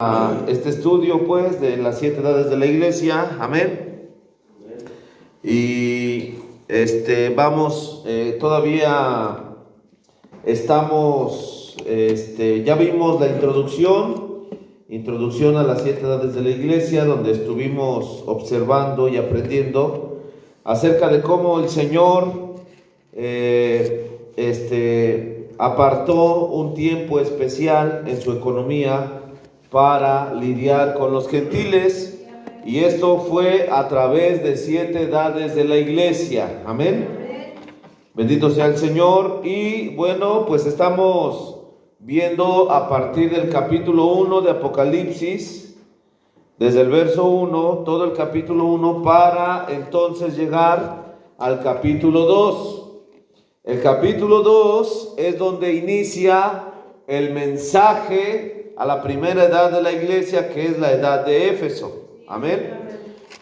a este estudio pues de las 7 edades de la iglesia, amén. Y vamos, todavía estamos, ya vimos la introducción a las 7 edades de la iglesia, donde estuvimos observando y aprendiendo acerca de cómo el Señor apartó un tiempo especial en su economía para lidiar con los gentiles, y esto fue a través de 7 edades de la iglesia, amén. Bendito sea el Señor. Y bueno, pues estamos viendo a partir del capítulo 1 de Apocalipsis, desde el verso 1, todo el capítulo 1, para entonces llegar al capítulo 2. El capítulo 2 es donde inicia el mensaje a la primera edad de la iglesia, que es la edad de Éfeso, amén.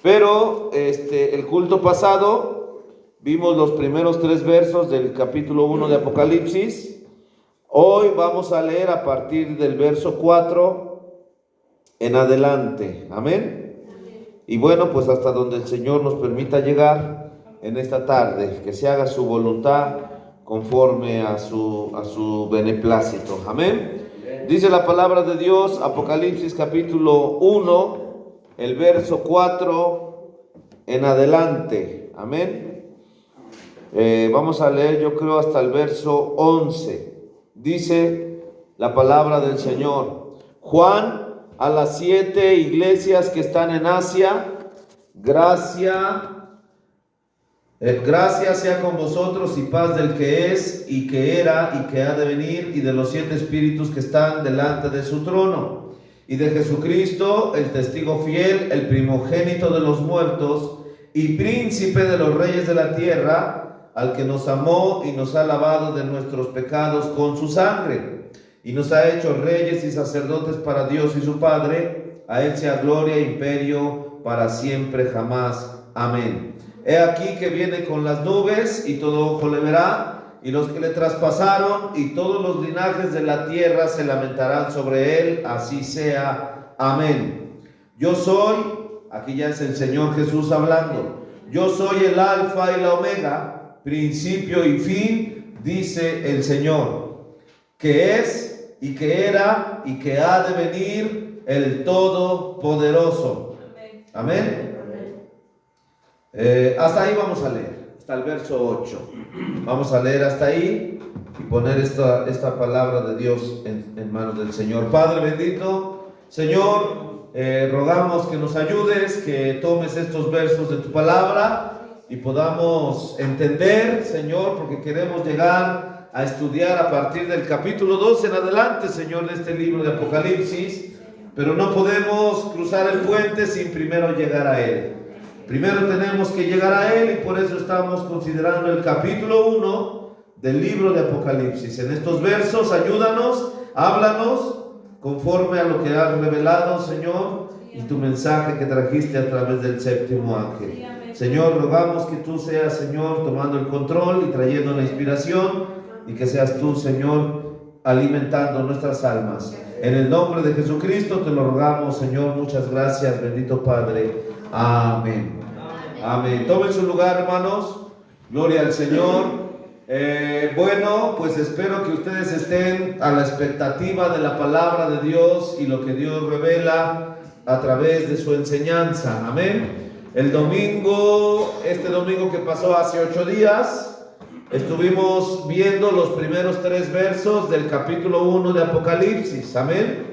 Pero el culto pasado vimos los primeros 3 versos del capítulo 1 de Apocalipsis. Hoy vamos a leer a partir del verso 4 en adelante, amén. Y bueno, pues hasta donde el Señor nos permita llegar en esta tarde, que se haga su voluntad conforme a su beneplácito, amén. Dice la palabra de Dios, Apocalipsis capítulo 1, el verso 4 en adelante, amén. Vamos a leer, yo creo, hasta el verso 11. Dice la palabra del Señor: Juan, a las 7 iglesias que están en Asia, gracia sea con vosotros y paz del que es, y que era, y que ha de venir, y de los 7 espíritus que están delante de su trono, y de Jesucristo, el testigo fiel, el primogénito de los muertos, y príncipe de los reyes de la tierra, al que nos amó y nos ha lavado de nuestros pecados con su sangre, y nos ha hecho reyes y sacerdotes para Dios y su Padre. A él sea gloria e imperio para siempre jamás. Amén. He aquí que viene con las nubes, y todo ojo le verá, y los que le traspasaron, y todos los linajes de la tierra se lamentarán sobre él. Así sea. Amén. Yo soy, aquí ya es el Señor Jesús hablando, yo soy el alfa y la omega, principio y fin, dice el Señor, que es, y que era, y que ha de venir, el Todopoderoso. Amén. Hasta ahí vamos a leer, hasta el verso 8. Vamos a leer hasta ahí y poner esta palabra de Dios en manos del Señor. Padre bendito, Señor, rogamos que nos ayudes, que tomes estos versos de tu palabra y podamos entender, Señor, porque queremos llegar a estudiar a partir del capítulo 2 en adelante, Señor, de este libro de Apocalipsis, pero no podemos cruzar el puente sin primero llegar a él. Primero tenemos que llegar a él, y por eso estamos considerando el capítulo 1 del libro de Apocalipsis. En estos versos, ayúdanos, háblanos conforme a lo que has revelado, Señor, y tu mensaje que trajiste a través del séptimo ángel. Señor, rogamos que tú seas, Señor, tomando el control y trayendo la inspiración, y que seas tú, Señor, alimentando nuestras almas. En el nombre de Jesucristo te lo rogamos, Señor. Muchas gracias, bendito Padre. Amén. Amén. Tomen su lugar, hermanos. Gloria al Señor. Bueno, pues espero que ustedes estén a la expectativa de la palabra de Dios y lo que Dios revela a través de su enseñanza. Amén. Este domingo que pasó hace 8 días, estuvimos viendo los primeros 3 versos del capítulo 1 de Apocalipsis. Amén.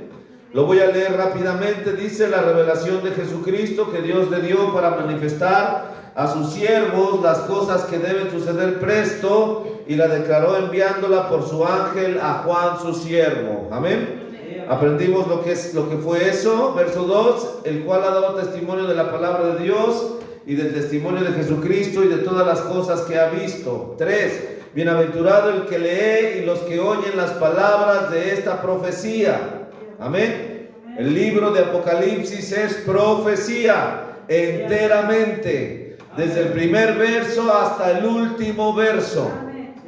Lo voy a leer rápidamente. Dice: la revelación de Jesucristo que Dios le dio para manifestar a sus siervos las cosas que deben suceder presto, y la declaró enviándola por su ángel a Juan su siervo. Amén. Aprendimos lo que fue eso. Verso 2: el cual ha dado testimonio de la palabra de Dios y del testimonio de Jesucristo y de todas las cosas que ha visto. 3: bienaventurado el que lee y los que oyen las palabras de esta profecía. Amén. El libro de Apocalipsis es profecía enteramente, desde el primer verso hasta el último verso.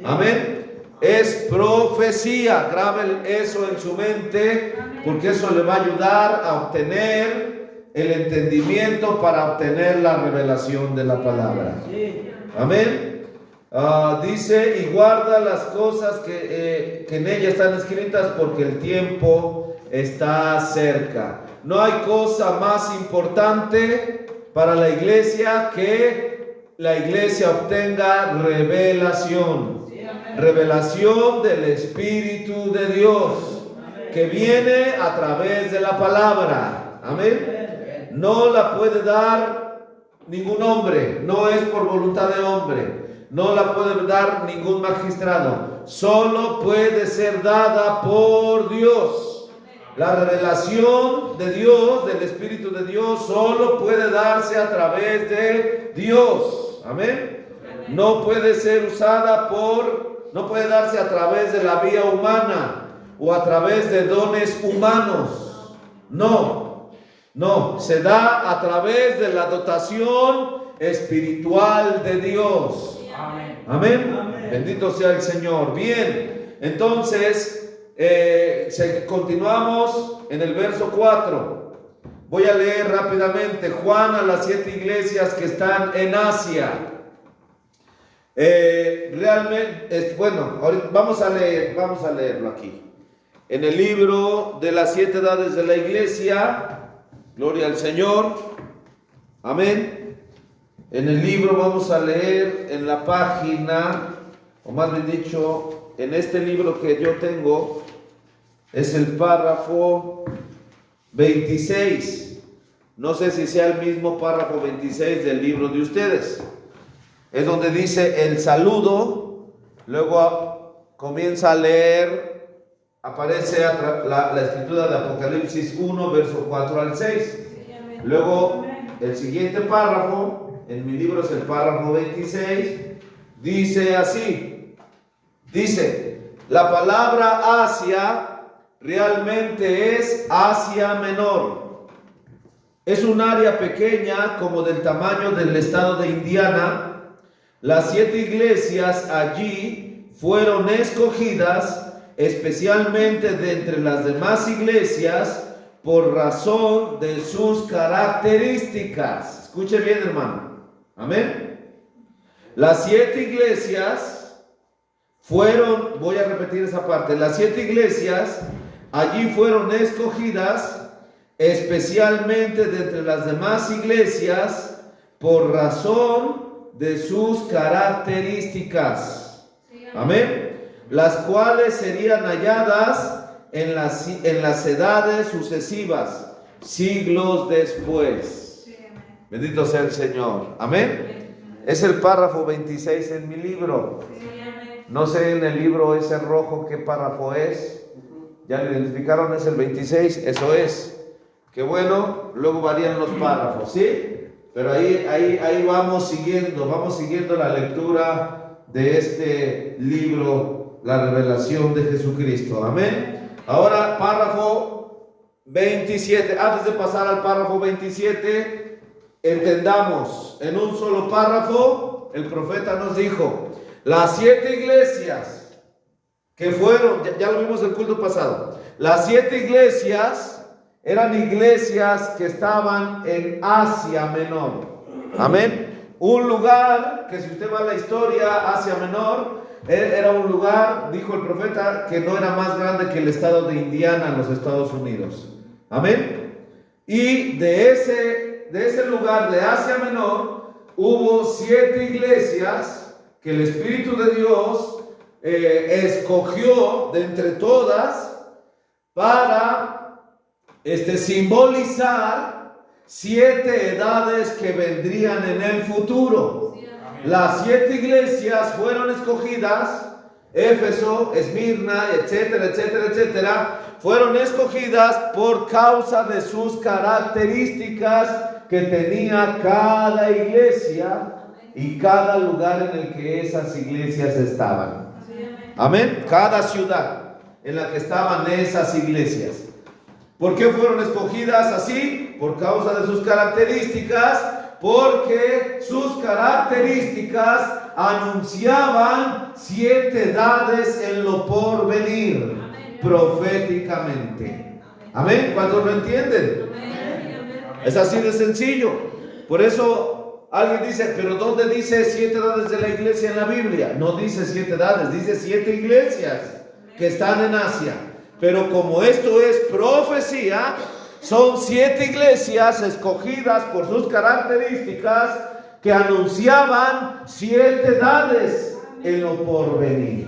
Amén. es profecía. Grabe eso en su mente, porque eso le va a ayudar a obtener el entendimiento para obtener la revelación de la palabra. Amén. Dice, y guarda las cosas que en ella están escritas, porque el tiempo está cerca. No hay cosa más importante para la iglesia que la iglesia obtenga revelación. Revelación del Espíritu de Dios, que viene a través de la palabra. Amén. No la puede dar ningún hombre, no es por voluntad de hombre. No la puede dar ningún magistrado. Solo puede ser dada por Dios. La revelación de Dios, del Espíritu de Dios, solo puede darse a través de Dios. Amén. No puede ser usada no puede darse a través de la vía humana o a través de dones humanos. No, se da a través de la dotación espiritual de Dios. Amén. Bendito sea el Señor. Bien, entonces continuamos en el verso 4. Voy a leer rápidamente. Juan a las 7 iglesias que están en Asia. Realmente, bueno, ahorita vamos a leerlo aquí. En el libro de las 7 edades de la iglesia, gloria al Señor. Amén. En el libro vamos a leer en la página, o más bien dicho, en este libro que yo tengo, es el párrafo 26. No sé si sea el mismo párrafo 26 del libro de ustedes. Es donde dice el saludo, luego comienza a leer, aparece la escritura de Apocalipsis 1, verso 4 al 6. Luego el siguiente párrafo, en mi libro es el párrafo 26, dice así, la palabra Asia realmente es Asia Menor. Es un área pequeña como del tamaño del estado de Indiana. Las 7 iglesias allí fueron escogidas especialmente de entre las demás iglesias por razón de sus características. Escuche bien, hermano. Amén. Las 7 iglesias fueron, voy a repetir esa parte, las 7 iglesias allí fueron escogidas especialmente de entre las demás iglesias por razón de sus características. Amén. Las cuales serían halladas en las edades sucesivas, siglos después. Bendito sea el Señor. Amén. Es el párrafo 26 en mi libro. No sé en el libro ese rojo qué párrafo es. Ya lo identificaron, es el 26. Eso es. Qué bueno. Luego varían los párrafos, ¿sí? Pero ahí vamos siguiendo la lectura de este libro, la revelación de Jesucristo. Amén. Ahora, párrafo 27. Antes de pasar al párrafo 27, entendamos, en un solo párrafo, el profeta nos dijo, las 7 iglesias que fueron, ya lo vimos el culto pasado, las 7 iglesias eran iglesias que estaban en Asia Menor. Amén. Un lugar que, si usted va a la historia, Asia Menor era un lugar, dijo el profeta, que no era más grande que el estado de Indiana en los Estados Unidos. Amén. Y de ese lugar de Asia Menor hubo 7 iglesias que el Espíritu de Dios escogió de entre todas para simbolizar 7 edades que vendrían en el futuro. Las 7 iglesias fueron escogidas, Éfeso, Esmirna, etcétera, etcétera, etcétera, fueron escogidas por causa de sus características que tenía cada iglesia y cada lugar en el que esas iglesias estaban. Amén. Cada ciudad en la que estaban esas iglesias. ¿Por qué fueron escogidas así? Por causa de sus características, porque sus características anunciaban 7 edades en lo porvenir, proféticamente. Amén. ¿Cuántos lo entienden? Es así de sencillo. Por eso alguien dice, pero ¿dónde dice 7 edades de la iglesia en la Biblia? No dice 7 edades, dice 7 iglesias que están en Asia. Pero como esto es profecía, son 7 iglesias escogidas por sus características que anunciaban 7 edades en lo porvenir.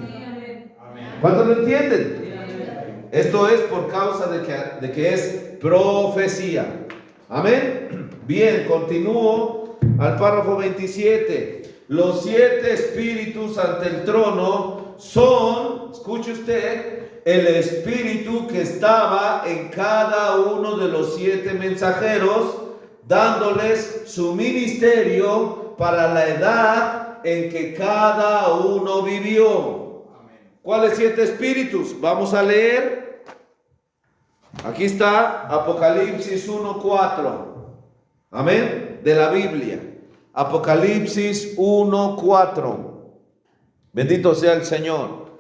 ¿Cuántos lo entienden? Esto es por causa de que es profecía. Amén. Bien, continúo al párrafo 27. Los 7 espíritus ante el trono son, escuche usted, el espíritu que estaba en cada uno de los 7 mensajeros, dándoles su ministerio para la edad en que cada uno vivió. ¿Cuáles 7 espíritus? Vamos a leer. Aquí está Apocalipsis 1:4. Amén. De la Biblia. Apocalipsis 1:4. Bendito sea el Señor.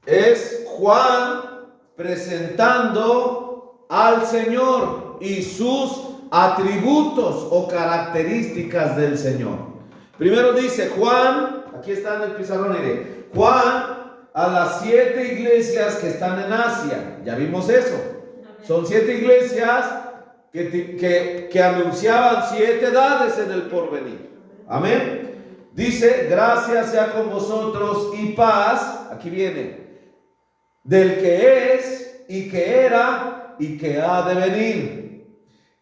Es Juan presentando al Señor y sus atributos o características del Señor. Primero dice Juan, aquí está en el pizarrón, mire, Juan a las 7 iglesias que están en Asia. Ya vimos eso. Son 7 iglesias que anunciaban 7 edades en el porvenir. Amén. Dice, gracias sea con vosotros y paz, aquí viene, del que es y que era y que ha de venir,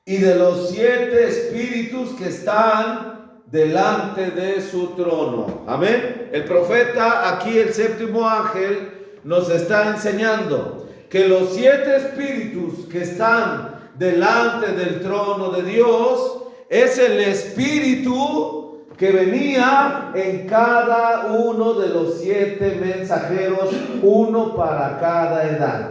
y de los 7 espíritus que están delante de su trono. Amén. El profeta, aquí el 7º ángel, nos está enseñando que los 7 espíritus que están delante del trono de Dios es el espíritu que venía en cada uno de los 7 mensajeros, uno para cada edad.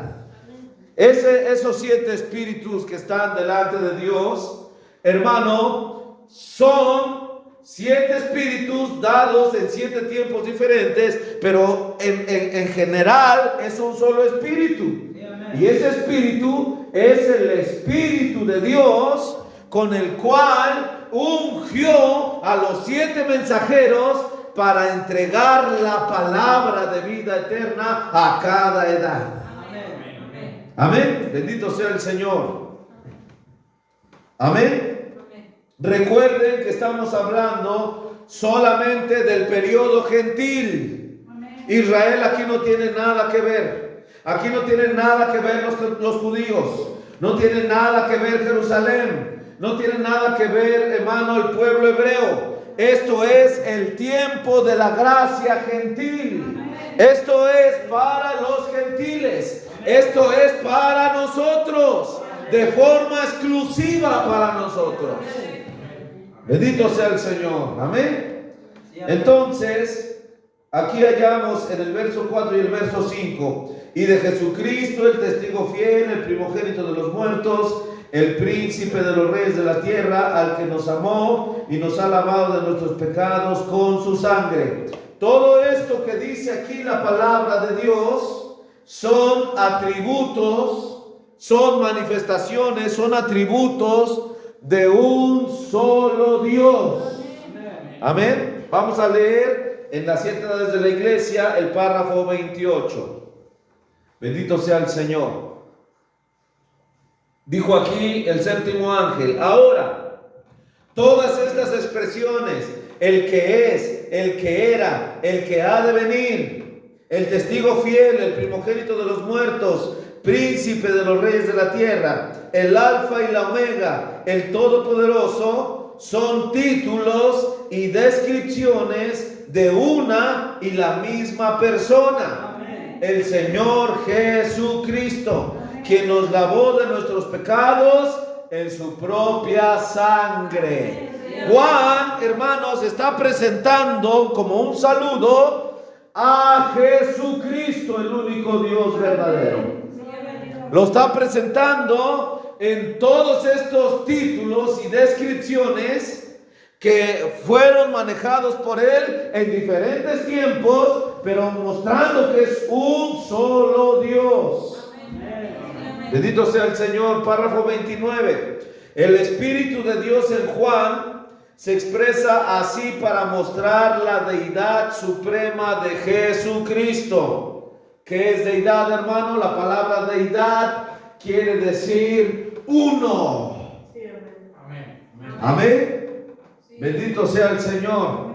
Esos 7 espíritus que están delante de Dios, hermano, son 7 espíritus dados en 7 tiempos diferentes, pero en general es un solo espíritu. Y ese espíritu es el espíritu de Dios, con el cual ungió a los 7 mensajeros para entregar la palabra de vida eterna a cada edad. Amén. Amén. Bendito sea el Señor. Amén. Recuerden que estamos hablando solamente del periodo gentil. Israel aquí no tiene nada que ver. Aquí no tienen nada que ver los judíos. No tiene nada que ver Jerusalén. No tiene nada que ver, hermano, el pueblo hebreo. Esto es el tiempo de la gracia gentil. Esto es para los gentiles. Esto es para nosotros. De forma exclusiva para nosotros. Bendito sea el Señor. Amén. Entonces, aquí hallamos en el verso 4 y el verso 5. Y de Jesucristo, el testigo fiel, el primogénito de los muertos, el príncipe de los reyes de la tierra, al que nos amó y nos ha lavado de nuestros pecados con su sangre. Todo esto que dice aquí la palabra de Dios son atributos, son manifestaciones, son atributos de un solo Dios. Amén. Vamos a leer en las 7 edades de la iglesia el párrafo 28. Bendito sea el Señor. Dijo aquí el 7º ángel, ahora, todas estas expresiones, el que es, el que era, el que ha de venir, el testigo fiel, el primogénito de los muertos, príncipe de los reyes de la tierra, el alfa y la omega, el todopoderoso, son títulos y descripciones de una y la misma persona, el Señor Jesucristo, quien nos lavó de nuestros pecados en su propia sangre. Juan, hermanos, está presentando como un saludo a Jesucristo, el único Dios verdadero. Lo está presentando en todos estos títulos y descripciones que fueron manejados por Él en diferentes tiempos, pero mostrando que es un solo Dios. Bendito sea el Señor. Párrafo 29. El Espíritu de Dios en Juan se expresa así para mostrar la deidad suprema de Jesucristo. ¿Qué es deidad, hermano? La palabra deidad quiere decir uno. Amén. Amén. Bendito sea el Señor.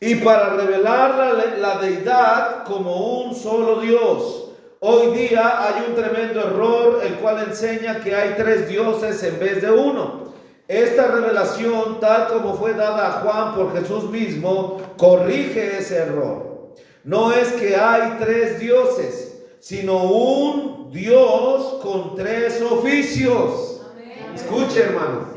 Y para revelar la deidad como un solo Dios. Hoy día hay un tremendo error, el cual enseña que hay 3 dioses en vez de uno. Esta revelación, tal como fue dada a Juan por Jesús mismo, corrige ese error. No es que hay 3 dioses, sino un Dios con 3 oficios. Escuche, hermano.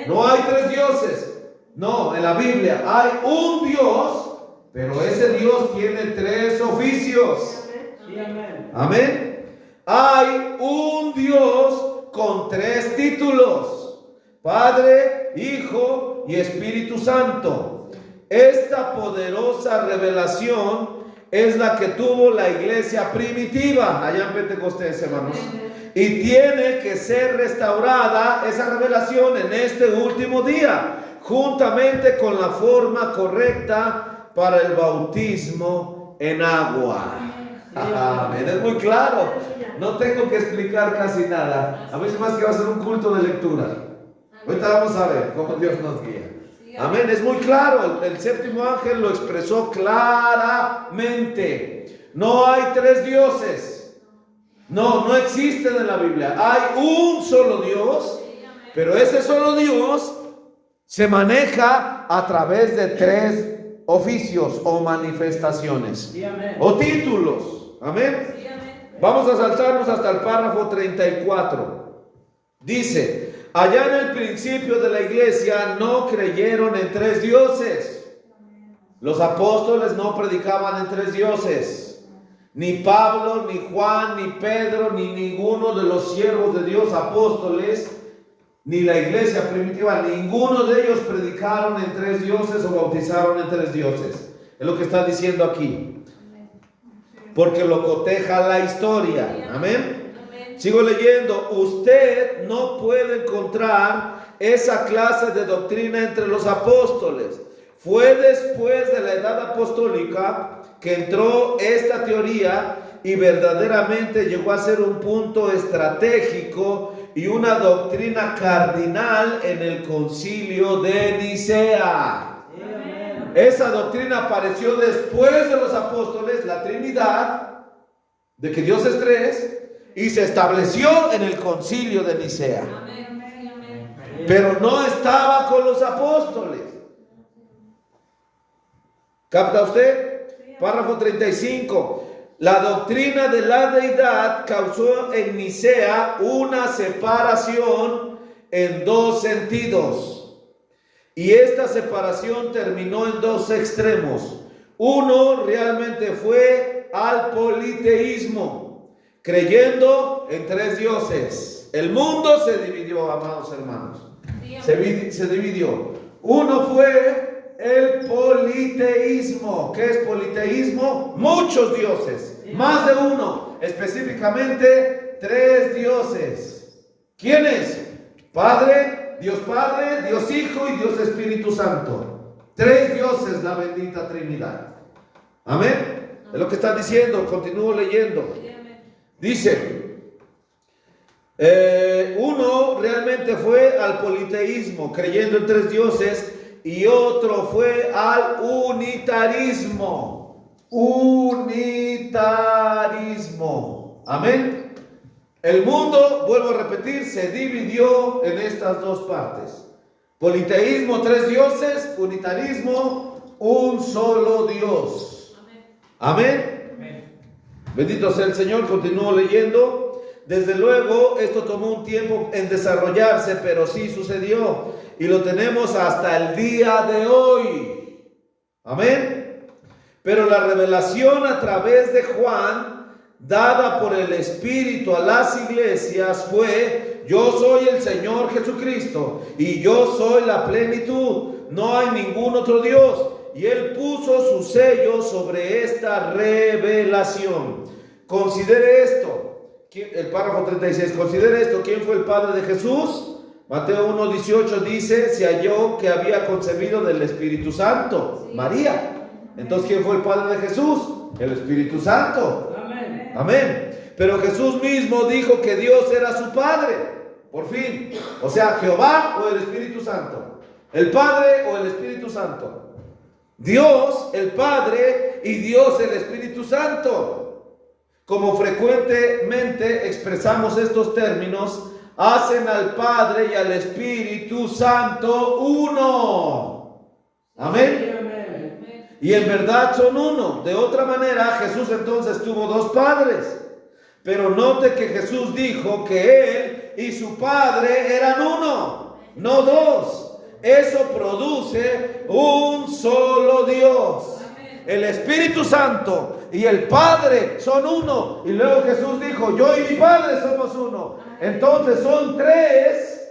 No hay 3 dioses. No, en la Biblia hay un Dios, pero ese Dios tiene 3 oficios. Amén. Hay un Dios con 3 títulos: Padre, Hijo y Espíritu Santo. Esta poderosa revelación es la que tuvo la iglesia primitiva allá en Pentecostés, hermanos. Y tiene que ser restaurada esa revelación en este último día, juntamente con la forma correcta para el bautismo en agua. Amén. Es muy claro. No tengo que explicar casi nada. A veces más que va a ser un culto de lectura. Ahorita vamos a ver cómo Dios nos guía. Amén. Es muy claro. El séptimo ángel lo expresó claramente. No hay 3 dioses. No existen en la Biblia. Hay un solo Dios, pero ese solo Dios se maneja a través de 3 oficios o manifestaciones o títulos. Amén. Vamos a saltarnos hasta el párrafo 34. Dice: allá en el principio de la iglesia no creyeron en 3 dioses. Los apóstoles no predicaban en 3 dioses. Ni Pablo, ni Juan, ni Pedro, ni ninguno de los siervos de Dios apóstoles, ni la iglesia primitiva, ninguno de ellos predicaron en 3 dioses o bautizaron en 3 dioses. Es lo que está diciendo aquí. Porque lo coteja la historia. Amén. Sigo leyendo. Usted no puede encontrar esa clase de doctrina entre los apóstoles. Fue después de la edad apostólica que entró esta teoría y verdaderamente llegó a ser un punto estratégico y una doctrina cardinal en el concilio de Nicea. Esa doctrina apareció después de los apóstoles, la Trinidad, de que Dios es 3, y se estableció en el concilio de Nicea. Pero no estaba con los apóstoles. ¿Capta usted? Párrafo 35. La doctrina de la deidad causó en Nicea una separación en 2 sentidos. Y esta separación terminó en 2 extremos. Uno realmente fue al politeísmo, creyendo en 3 dioses. El mundo se dividió, amados hermanos. Se dividió. Uno fue el politeísmo. ¿Qué es politeísmo? Muchos dioses, más de uno, específicamente 3 dioses. ¿Quiénes? Padre, Dios Hijo y Dios Espíritu Santo. 3 dioses, la bendita Trinidad. Amén. Es lo que está diciendo. Continúo leyendo. Dice: uno realmente fue al politeísmo, creyendo en 3 dioses, y otro fue al unitarismo. Unitarismo. Amén. El mundo, vuelvo a repetir, se dividió en estas 2 partes. Politeísmo, 3 dioses. Unitarismo, un solo Dios. Amén. Amén. Bendito sea el Señor. Continúo leyendo. Desde luego, esto tomó un tiempo en desarrollarse, pero sí sucedió. Y lo tenemos hasta el día de hoy. Amén. Pero la revelación a través de Juan, dada por el Espíritu a las iglesias, fue yo soy el Señor Jesucristo y yo soy la plenitud, no hay ningún otro Dios. Y Él puso su sello sobre esta revelación. Considere esto, el párrafo 36, considere esto, ¿quién fue el padre de Jesús? Mateo 1:18 dice, se halló que había concebido del Espíritu Santo, María. Entonces, ¿quién fue el padre de Jesús? El Espíritu Santo. Amén. Amén. Pero Jesús mismo dijo que Dios era su Padre, por fin. O sea, Jehová o el Espíritu Santo. El Padre o el Espíritu Santo. Dios, el Padre, y Dios, el Espíritu Santo. Como frecuentemente expresamos estos términos, hacen al Padre y al Espíritu Santo uno. Amén. Y en verdad son uno. De otra manera, Jesús entonces tuvo dos padres. Pero note que Jesús dijo que Él y su Padre eran uno, no dos. Eso produce un solo Dios. El Espíritu Santo y el Padre son uno. Y luego Jesús dijo, yo y mi Padre somos uno. Entonces son tres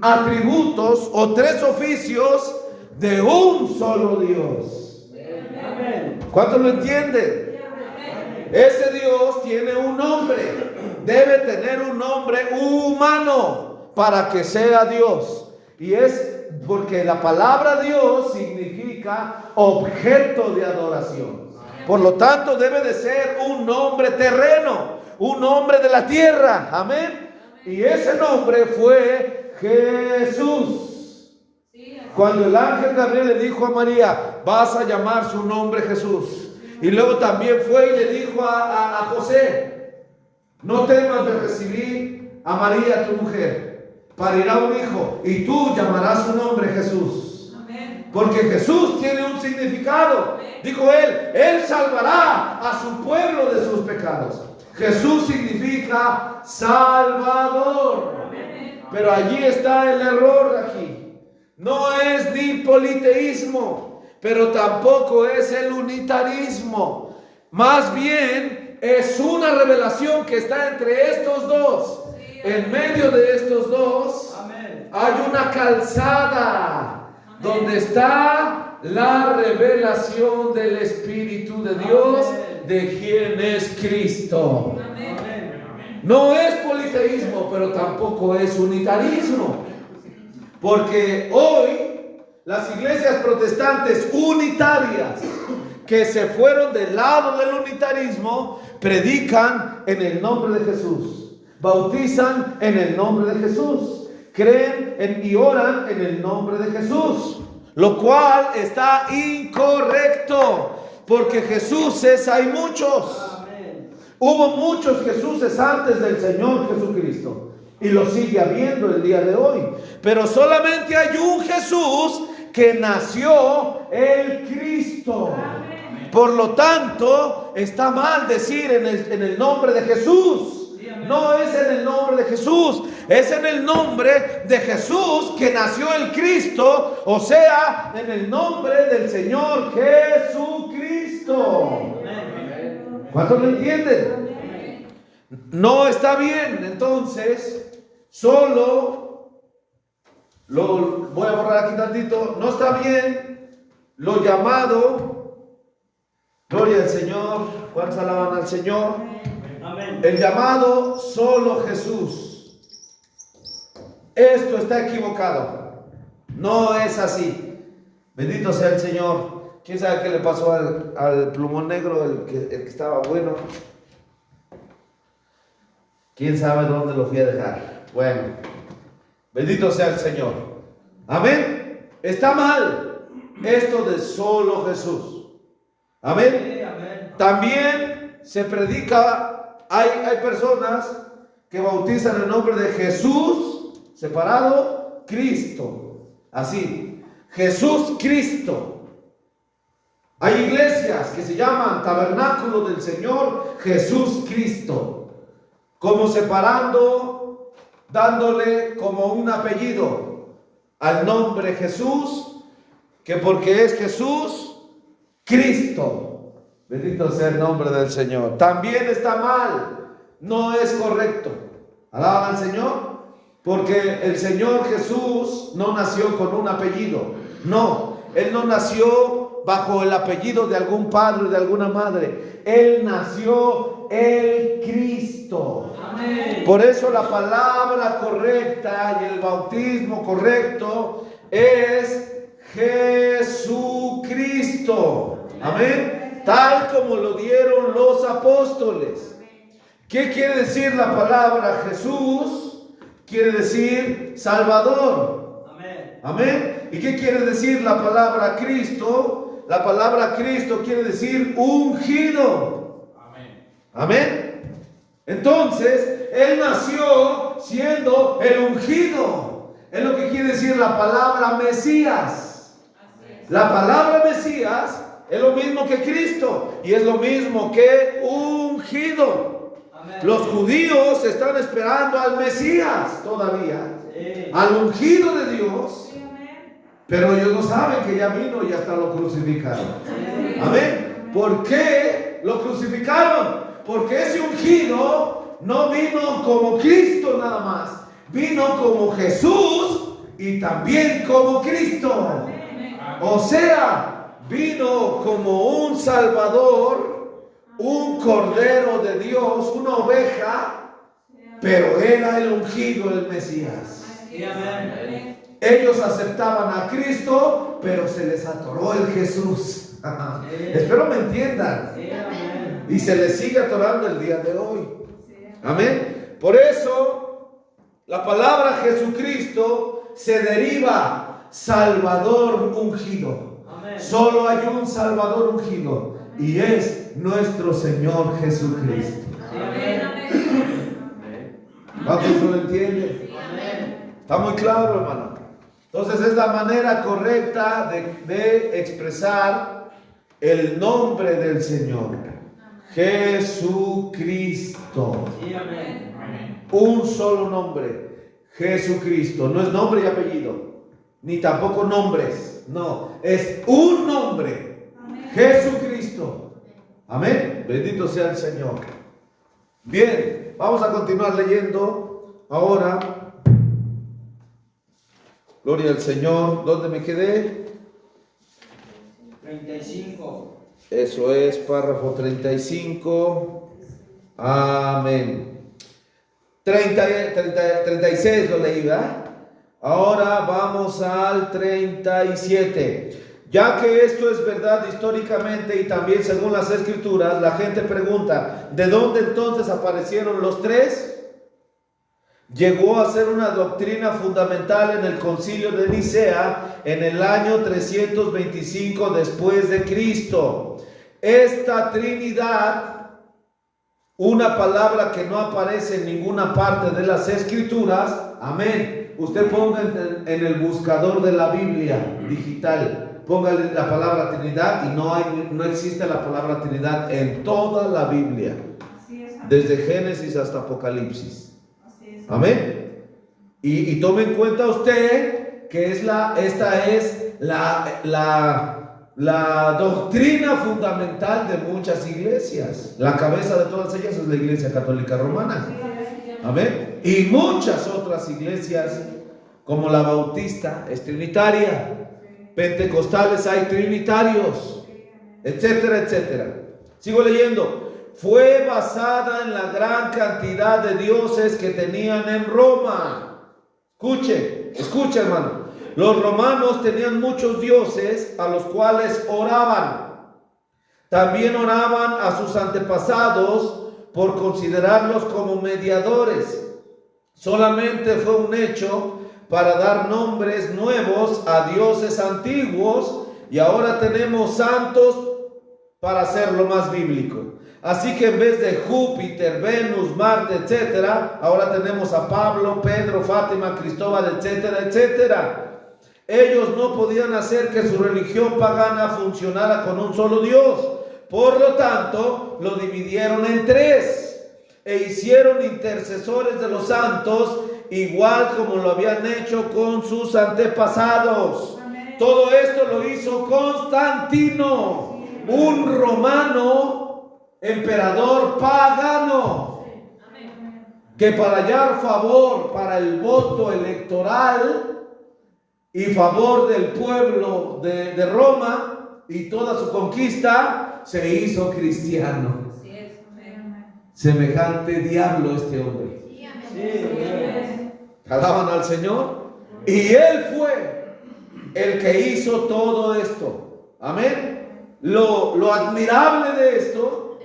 atributos o tres oficios de un solo Dios. ¿Cuántos lo entienden? Ese Dios tiene un nombre. Debe tener un nombre humano para que sea Dios. Y es porque la palabra Dios significa objeto de adoración. Por lo tanto, debe de ser un nombre terreno, un nombre de la tierra. Amén. Y ese nombre fue Jesús. Cuando el ángel Gabriel le dijo a María, vas a llamar su nombre Jesús. Y luego también fue y le dijo a José, no temas de recibir a María tu mujer, parirá un hijo y tú llamarás su nombre Jesús. Amén. Porque Jesús tiene un significado. Amén. Dijo él salvará a su pueblo de sus pecados. Jesús significa Salvador. Amén. Pero allí está el error de aquí. No es ni politeísmo, pero tampoco es el unitarismo. Más bien es una revelación que está entre estos dos. En medio de estos dos hay una calzada donde está la revelación del Espíritu de Dios, de quien es Cristo. No es politeísmo, pero tampoco es unitarismo. Porque hoy las iglesias protestantes unitarias que se fueron del lado del unitarismo predican en el nombre de Jesús, bautizan en el nombre de Jesús, creen y oran en el nombre de Jesús, lo cual está incorrecto, porque Jesuses hay muchos. Hubo muchos Jesuses antes del Señor Jesucristo. Y lo sigue habiendo el día de hoy. Pero solamente hay un Jesús que nació el Cristo. Por lo tanto, está mal decir en el nombre de Jesús. No es en el nombre de Jesús, es en el nombre de Jesús que nació el Cristo. O sea, en el nombre del Señor Jesucristo. ¿Cuántos lo entienden? No está bien, entonces. Solo, lo voy a borrar aquí tantito, no está bien lo llamado, gloria al Señor, ¿cuántos alaban al Señor? Amén. El llamado solo Jesús. Esto está equivocado, no es así. Bendito sea el Señor. ¿Quién sabe qué le pasó al plumón negro, el que estaba bueno? ¿Quién sabe dónde lo fui a dejar? Bueno, bendito sea el Señor. Amén. Está mal esto de solo Jesús. Amén. Amén. También se predica, hay personas que bautizan el nombre de Jesús, separado, Cristo. Así, Jesús Cristo. Hay iglesias que se llaman Tabernáculo del Señor Jesús Cristo, como separando, dándole como un apellido al nombre Jesús, que porque es Jesús, Cristo. Bendito sea el nombre del Señor. También está mal, no es correcto. ¿Alaban al Señor? Porque el Señor Jesús no nació con un apellido. No, Él no nació bajo el apellido de algún padre o de alguna madre. Él nació el Cristo. Amén. Por eso la palabra correcta y el bautismo correcto es Jesucristo. Amén. Tal como lo dieron los apóstoles. ¿Qué quiere decir la palabra Jesús? Quiere decir Salvador. Amén. Amén. ¿Y qué quiere decir la palabra Cristo? La palabra Cristo quiere decir ungido. Amén. Amén. Entonces, Él nació siendo el ungido. Es lo que quiere decir la palabra Mesías. La palabra Mesías es lo mismo que Cristo y es lo mismo que ungido. Los judíos están esperando al Mesías todavía, al ungido de Dios, pero ellos no saben que ya vino y hasta lo crucificaron. Amén. ¿Por qué lo crucificaron? Porque ese ungido no vino como Cristo nada más, vino como Jesús y también como Cristo. O sea, vino como un Salvador, un cordero de Dios, una oveja, pero era el ungido, el Mesías. Ellos aceptaban a Cristo, pero se les atoró el Jesús. Espero me entiendan. Y se les sigue atorando el día de hoy. Amén. Por eso, la palabra Jesucristo se deriva Salvador ungido. Solo hay un Salvador ungido. Y es nuestro Señor Jesucristo. ¿Cuántos lo entienden? Está muy claro, hermano. Entonces es la manera correcta de expresar el nombre del Señor. Jesucristo. Un solo nombre. Jesucristo. No es nombre y apellido, ni tampoco nombres. No, es un nombre. Jesucristo. Amén. Bendito sea el Señor. Bien, vamos a continuar leyendo ahora. Gloria al Señor. ¿Dónde me quedé? 35. Eso es, párrafo 35. Amén. 36 lo leí, ¿verdad? Ahora vamos al 37. Ya que esto es verdad históricamente y también según las Escrituras, la gente pregunta, ¿de dónde entonces aparecieron los tres? Llegó a ser una doctrina fundamental en el Concilio de Nicea en el año 325 después de Cristo. Esta Trinidad, una palabra que no aparece en ninguna parte de las Escrituras, amén. Usted ponga en el buscador de la Biblia digital, póngale la palabra Trinidad y no existe la palabra Trinidad en toda la Biblia, desde Génesis hasta Apocalipsis. Amén. Y tome en cuenta usted que esta es la doctrina fundamental de muchas iglesias. La cabeza de todas ellas es la Iglesia Católica Romana. Amén. Y muchas otras iglesias, como la Bautista, es trinitaria. Pentecostales hay trinitarios, etcétera, etcétera. Sigo leyendo. Fue basada en la gran cantidad de dioses que tenían en Roma. Escuche, hermano. Los romanos tenían muchos dioses a los cuales oraban. También oraban a sus antepasados por considerarlos como mediadores. Solamente fue un hecho para dar nombres nuevos a dioses antiguos, y ahora tenemos santos para hacerlo más bíblico. Así que en vez de Júpiter, Venus, Marte, etcétera, ahora tenemos a Pablo, Pedro, Fátima, Cristóbal, etcétera, etcétera. Ellos no podían hacer que su religión pagana funcionara con un solo Dios. Por lo tanto, lo dividieron en tres e hicieron intercesores de los santos, igual como lo habían hecho con sus antepasados. Amén. Todo esto lo hizo Constantino, un romano emperador pagano. que para hallar favor para el voto electoral y favor del pueblo de Roma y toda su conquista, se hizo cristiano. Semejante diablo este hombre. Alaban al Señor. Y él fue el que hizo todo esto. Amén. Lo admirable de esto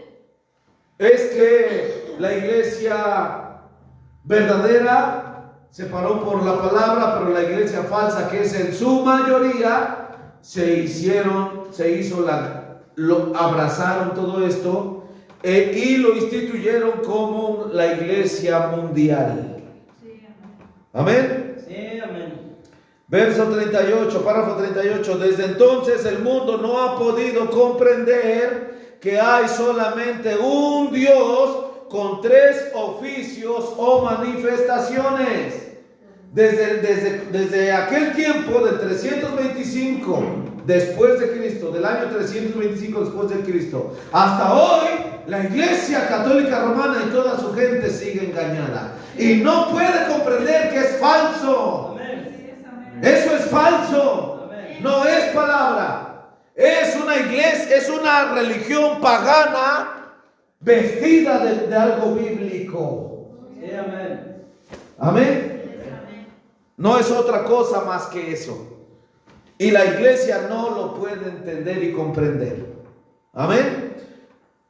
es que la iglesia verdadera se paró por la palabra, pero la iglesia falsa, que es en su mayoría, abrazaron todo esto y lo instituyeron como la iglesia mundial. Amén. Sí, amén. Verso 38, párrafo 38. Desde entonces el mundo no ha podido comprender que hay solamente un Dios con tres oficios o manifestaciones. Desde aquel tiempo del 325 después de Cristo, del año 325 después de Cristo, hasta hoy, la Iglesia Católica Romana y toda su gente sigue engañada y no puede comprender que es falso. Eso es falso. No es palabra. Es una iglesia, es una religión pagana vestida de algo bíblico. Sí, amén. Amén. No es otra cosa más que eso. Y la iglesia no lo puede entender y comprender. Amén.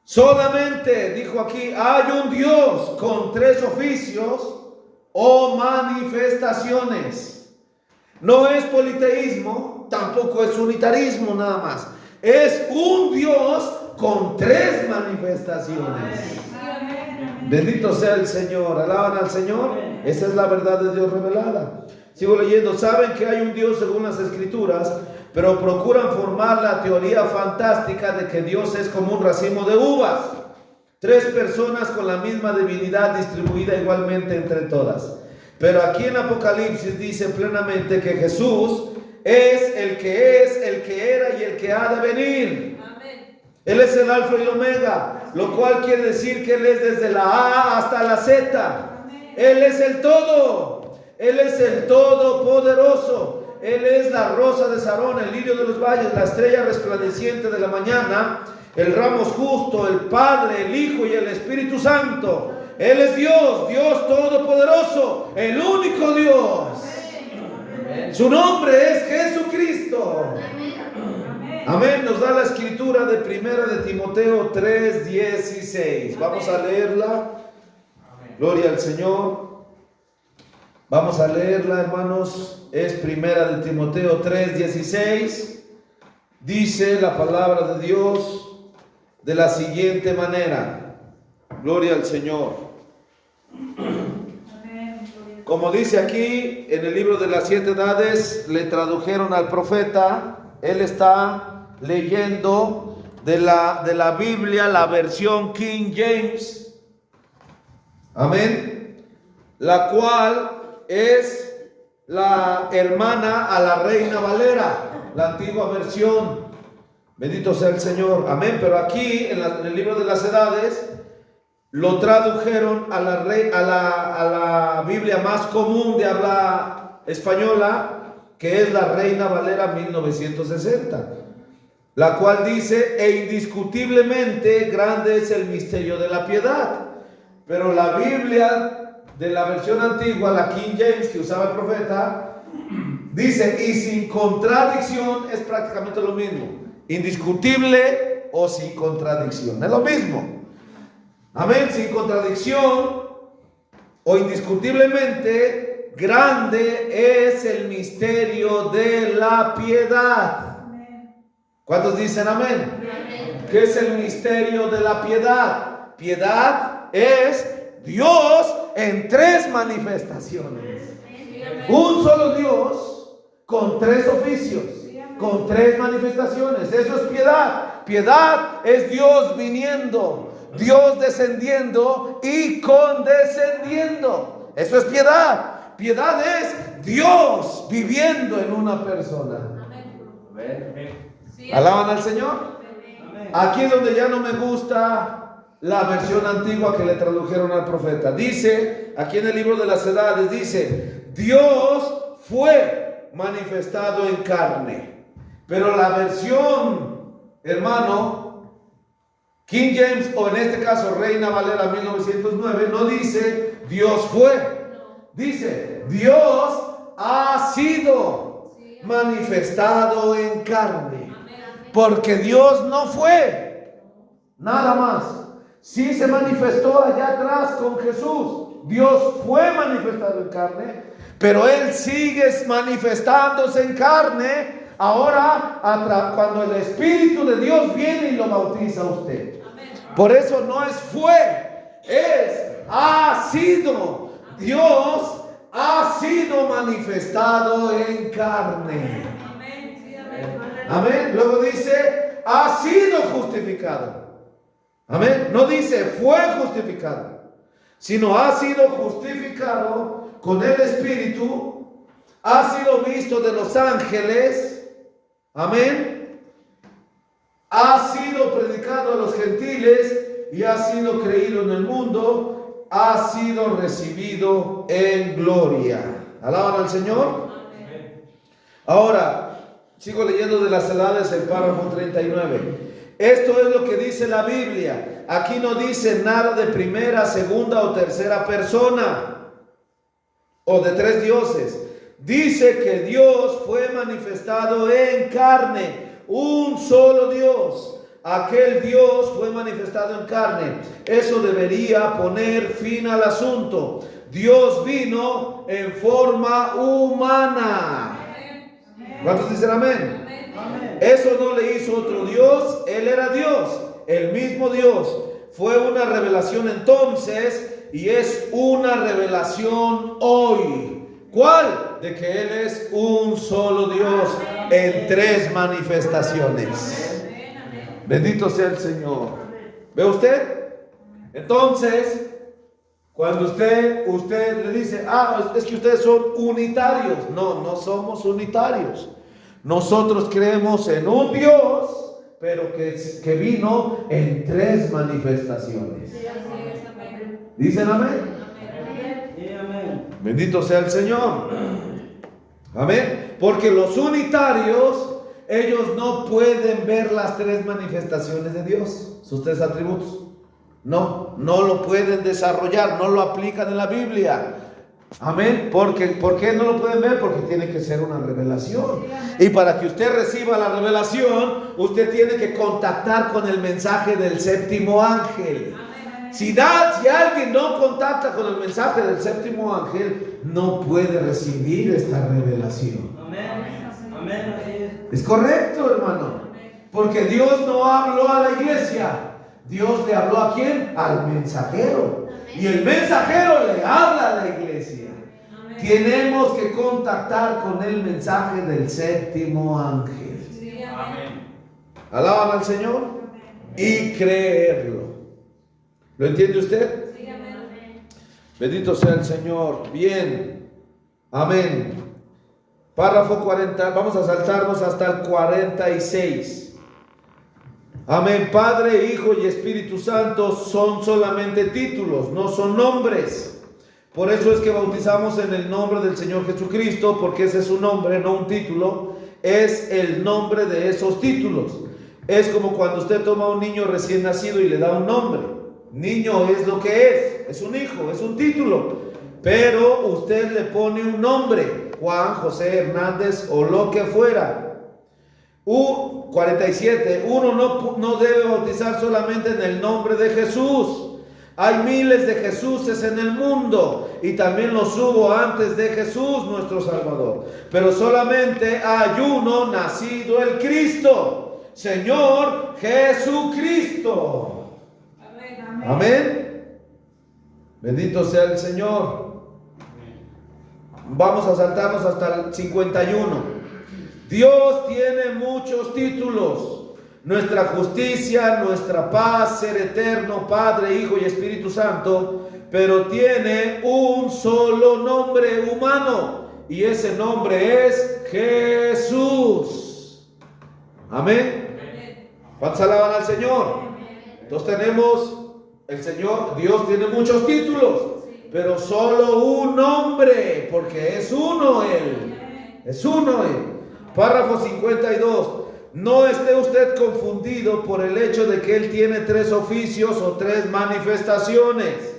Solamente, dijo aquí, hay un Dios con tres oficios o manifestaciones. No es politeísmo, tampoco es unitarismo nada más. Es un Dios con tres manifestaciones. Bendito sea el Señor. Alaban al Señor. Esa es la verdad de Dios revelada. Sigo leyendo. Saben que hay un Dios según las Escrituras, pero procuran formar la teoría fantástica de que Dios es como un racimo de uvas. Tres personas con la misma divinidad distribuida igualmente entre todas. Pero aquí en Apocalipsis dice plenamente que Jesús es, el que era y el que ha de venir. Amén. Él es el Alfa y el Omega, lo cual quiere decir que Él es desde la A hasta la Z. Amén. Él es el todo. Él es el todopoderoso. Él es la rosa de Sarón, el lirio de los valles, la estrella resplandeciente de la mañana, el ramo justo, el Padre, el Hijo y el Espíritu Santo. Él es Dios, Dios todopoderoso, el único Dios. Su nombre es Jesucristo. Amén. Nos da la escritura de primera de Timoteo 3:16. Vamos a leerla. Gloria al Señor. Vamos a leerla, hermanos. Es primera de Timoteo 3:16. Dice la palabra de Dios de la siguiente manera. Gloria al Señor. Como dice aquí en el libro de las 7 edades, le tradujeron al profeta. Él está leyendo de la Biblia, la versión King James. Amén. La cual es la hermana a la Reina Valera, la antigua versión. Bendito sea el Señor. Amén. Pero aquí en el libro de las edades lo tradujeron a la Biblia más común de habla española, que es la Reina Valera 1960, la cual dice: e indiscutiblemente grande es el misterio de la piedad. Pero la Biblia de la versión antigua, la King James que usaba el profeta, dice: y sin contradicción. Es prácticamente lo mismo. Indiscutible o sin contradicción, es lo mismo. Amén. Sin contradicción o indiscutiblemente grande es el misterio de la piedad. ¿Cuántos dicen amén? Amén. ¿Qué es el misterio de la piedad? Piedad es Dios en tres manifestaciones. Un solo Dios con tres oficios, con tres manifestaciones. Eso es piedad. Piedad es Dios viniendo, Dios descendiendo y condescendiendo. Eso es piedad. Piedad es Dios viviendo en una persona. Amén. ¿Alaban al Señor? Amén. Aquí es donde ya no me gusta la versión antigua que le tradujeron al profeta. Dice, aquí en el libro de las Edades, dice, Dios fue manifestado en carne. Pero la versión, hermano, King James, o en este caso Reina Valera 1909, no dice Dios fue. Dice, Dios ha sido manifestado en carne. Porque Dios no fue, nada más. Sí se manifestó allá atrás con Jesús. Dios fue manifestado en carne, pero Él sigue manifestándose en carne ahora cuando el Espíritu de Dios viene y lo bautiza a usted. Por eso no es fue, es ha sido. Dios ha sido manifestado en carne. Amén. Luego dice, ha sido justificado. Amén. No dice fue justificado, sino ha sido justificado con el Espíritu, ha sido visto de los ángeles. Amén. Ha sido predicado a los gentiles y ha sido creído en el mundo, ha sido recibido en gloria. ¿Alaban al Señor? Ahora, sigo leyendo de las Edades el párrafo 39. Esto es lo que dice la Biblia. Aquí no dice nada de primera, segunda o tercera persona o de tres dioses. Dice que Dios fue manifestado en carne, un solo Dios. Aquel Dios fue manifestado en carne. Eso debería poner fin al asunto. Dios vino en forma humana. ¿Cuántos dicen amén? Eso no le hizo otro Dios. Él era Dios, el mismo Dios. Fue una revelación entonces y es una revelación hoy. ¿Cuál? De que Él es un solo Dios en tres manifestaciones. Bendito sea el Señor. ¿Ve usted? Entonces, cuando usted le dice, es que ustedes son unitarios. No, no somos unitarios. Nosotros creemos en un Dios, pero que vino en tres manifestaciones. ¿Dicen amén? Bendito sea el Señor. Amén. Porque los unitarios, ellos no pueden ver las tres manifestaciones de Dios, sus tres atributos. No lo pueden desarrollar, no lo aplican en la Biblia. Amén. ¿Por qué no lo pueden ver? Porque tiene que ser una revelación. Y para que usted reciba la revelación, usted tiene que contactar con el mensaje del séptimo ángel. Si alguien no contacta con el mensaje del séptimo ángel, no puede recibir esta revelación. Es correcto, hermano. Porque Dios no habló a la iglesia. Dios le habló ¿a quién? Al mensajero. Y el mensajero le habla a la iglesia. Tenemos que contactar con el mensaje del séptimo ángel. Alaban al Señor y creerlo. ¿Lo entiende usted? Bendito sea el Señor. Bien. Amén. Párrafo 40. Vamos a saltarnos hasta el 46. Amén. Padre, Hijo y Espíritu Santo son solamente títulos, no son nombres. Por eso es que bautizamos en el nombre del Señor Jesucristo, porque ese es su nombre, no un título. Es el nombre de esos títulos. Es como cuando usted toma a un niño recién nacido y le da un nombre. Niño es lo que es un hijo, es un título. Pero usted le pone un nombre, Juan, José, Hernández o lo que fuera. 47. Uno no debe bautizar solamente en el nombre de Jesús. Hay miles de Jesuses en el mundo y también los hubo antes de Jesús, nuestro Salvador. Pero solamente hay uno, nacido el Cristo, Señor Jesucristo. Amén. Bendito sea el Señor. Vamos a saltarnos hasta el 51. Dios tiene muchos títulos. Nuestra justicia, nuestra paz, ser eterno, Padre, Hijo y Espíritu Santo. Pero tiene un solo nombre humano. Y ese nombre es Jesús. Amén. ¿Cuántos alaban al Señor? Entonces tenemos El Señor, Dios tiene muchos títulos, pero solo un nombre, porque es uno Él. Es uno Él. Párrafo 52. No esté usted confundido por el hecho de que Él tiene tres oficios o tres manifestaciones.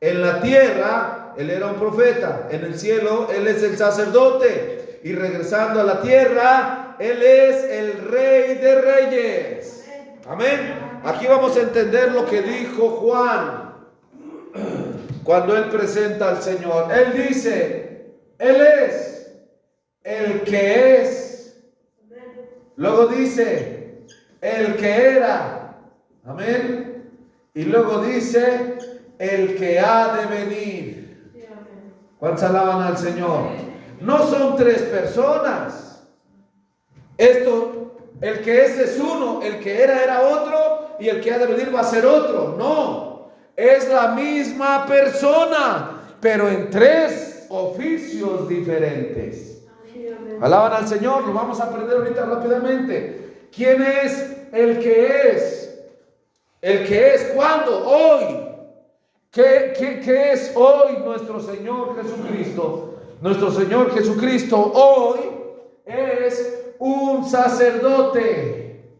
En la tierra, Él era un profeta. En el cielo, Él es el sacerdote. Y regresando a la tierra, Él es el Rey de Reyes. Amén. Aquí vamos a entender lo que dijo Juan cuando Él presenta al Señor. Él dice, Él es el que es. Luego dice, el que era. Amén. Y luego dice, el que ha de venir. ¿Cuántos alaban al Señor? No son tres personas. Esto, el que es uno, el que era otro, y el que ha de venir va a ser otro. No, es la misma persona, pero en tres oficios diferentes. Alaban al Señor, lo vamos a aprender ahorita rápidamente. ¿Quién es el que es? El que es, ¿cuándo? Hoy. ¿Qué es hoy nuestro Señor Jesucristo? Nuestro Señor Jesucristo hoy es un sacerdote.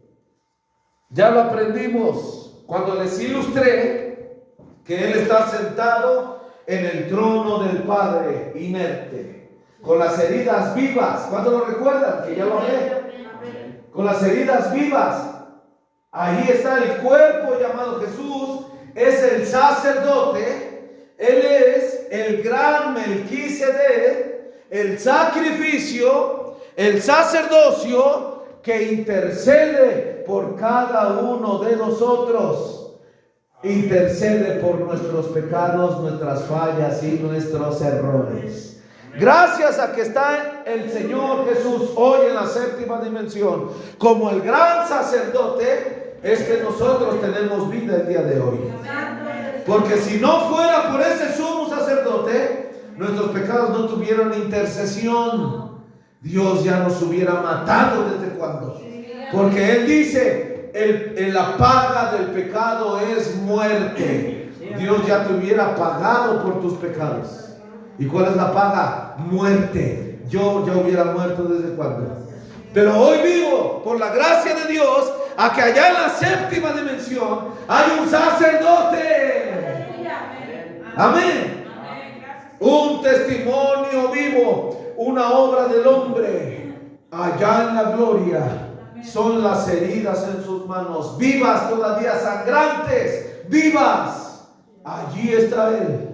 Ya lo aprendimos cuando les ilustré que Él está sentado en el trono del Padre, inerte, con las heridas vivas. ¿Cuántos lo recuerdan? Que ya lo hablé. Con las heridas vivas. Ahí está el cuerpo llamado Jesús. Es el sacerdote. Él es el gran Melquisedec, el sacrificio, el sacerdocio que intercede por cada uno de nosotros. Intercede por nuestros pecados, nuestras fallas y nuestros errores. Gracias a que está el Señor Jesús hoy en la séptima dimensión como el gran sacerdote, es que nosotros tenemos vida el día de hoy. Porque si no fuera por ese sumo sacerdote, nuestros pecados no tuvieran intercesión. Dios ya nos hubiera matado desde cuando. Porque Él dice, la paga del pecado es muerte. Dios ya te hubiera pagado por tus pecados. ¿Y cuál es la paga? Muerte. Yo ya hubiera muerto desde cuando. Pero hoy vivo por la gracia de Dios, a que allá en la séptima dimensión hay un sacerdote. Amén. Un testimonio vivo, una obra del hombre. Allá en la gloria son las heridas en sus manos, vivas todavía, sangrantes, vivas. Allí está Él,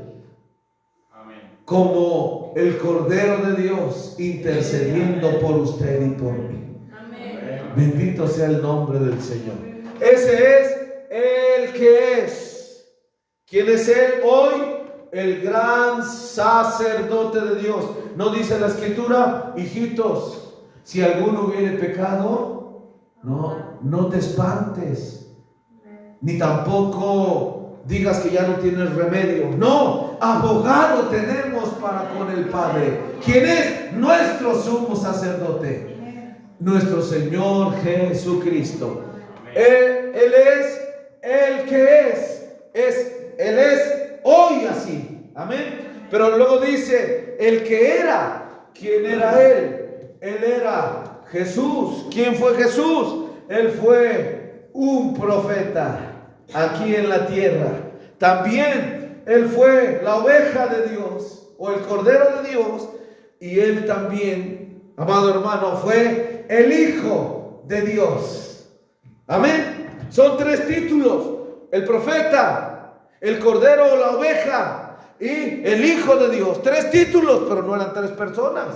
como el Cordero de Dios, intercediendo por usted y por mí. Bendito sea el nombre del Señor. Ese es el que es. ¿Quién es Él hoy? El gran sacerdote de Dios. ¿No dice la Escritura, hijitos, si alguno hubiere pecado, no te espantes, ni tampoco digas que ya no tienes remedio? No, abogado tenemos para con el Padre. ¿Quién es? Nuestro sumo sacerdote, nuestro Señor Jesucristo. Él es el que Él es hoy así. Amén. Pero luego dice, el que era. ¿Quién era Él? Él era Jesús. ¿Quién fue Jesús? Él fue un profeta aquí en la tierra. También Él fue la oveja de Dios, o el cordero de Dios. Y Él también, amado hermano, fue el Hijo de Dios. Amén. Son tres títulos: el profeta, el cordero o la oveja y el Hijo de Dios. Tres títulos, pero no eran tres personas,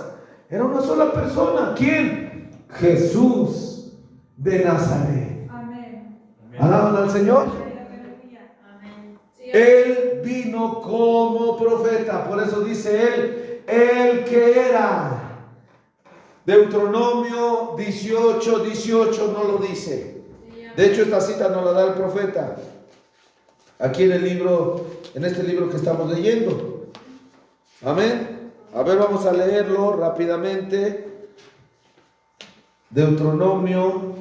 era una sola persona. ¿Quién? Jesús de Nazaret. Amén. ¿Alaban al Señor? Amén. Él vino como profeta, por eso dice Él, el que era. Deuteronomio 18:18 no lo dice. De hecho, esta cita no la da el profeta aquí en este libro que estamos leyendo. Amén. A ver, vamos a leerlo rápidamente. Deuteronomio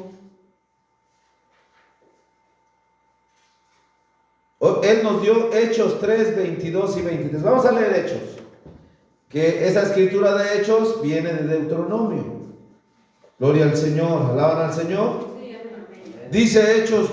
Él nos dio Hechos 3, 22 y 23. Vamos a leer Hechos. Que esa escritura de Hechos viene de Deuteronomio. Gloria al Señor. ¿Alaban al Señor? Dice Hechos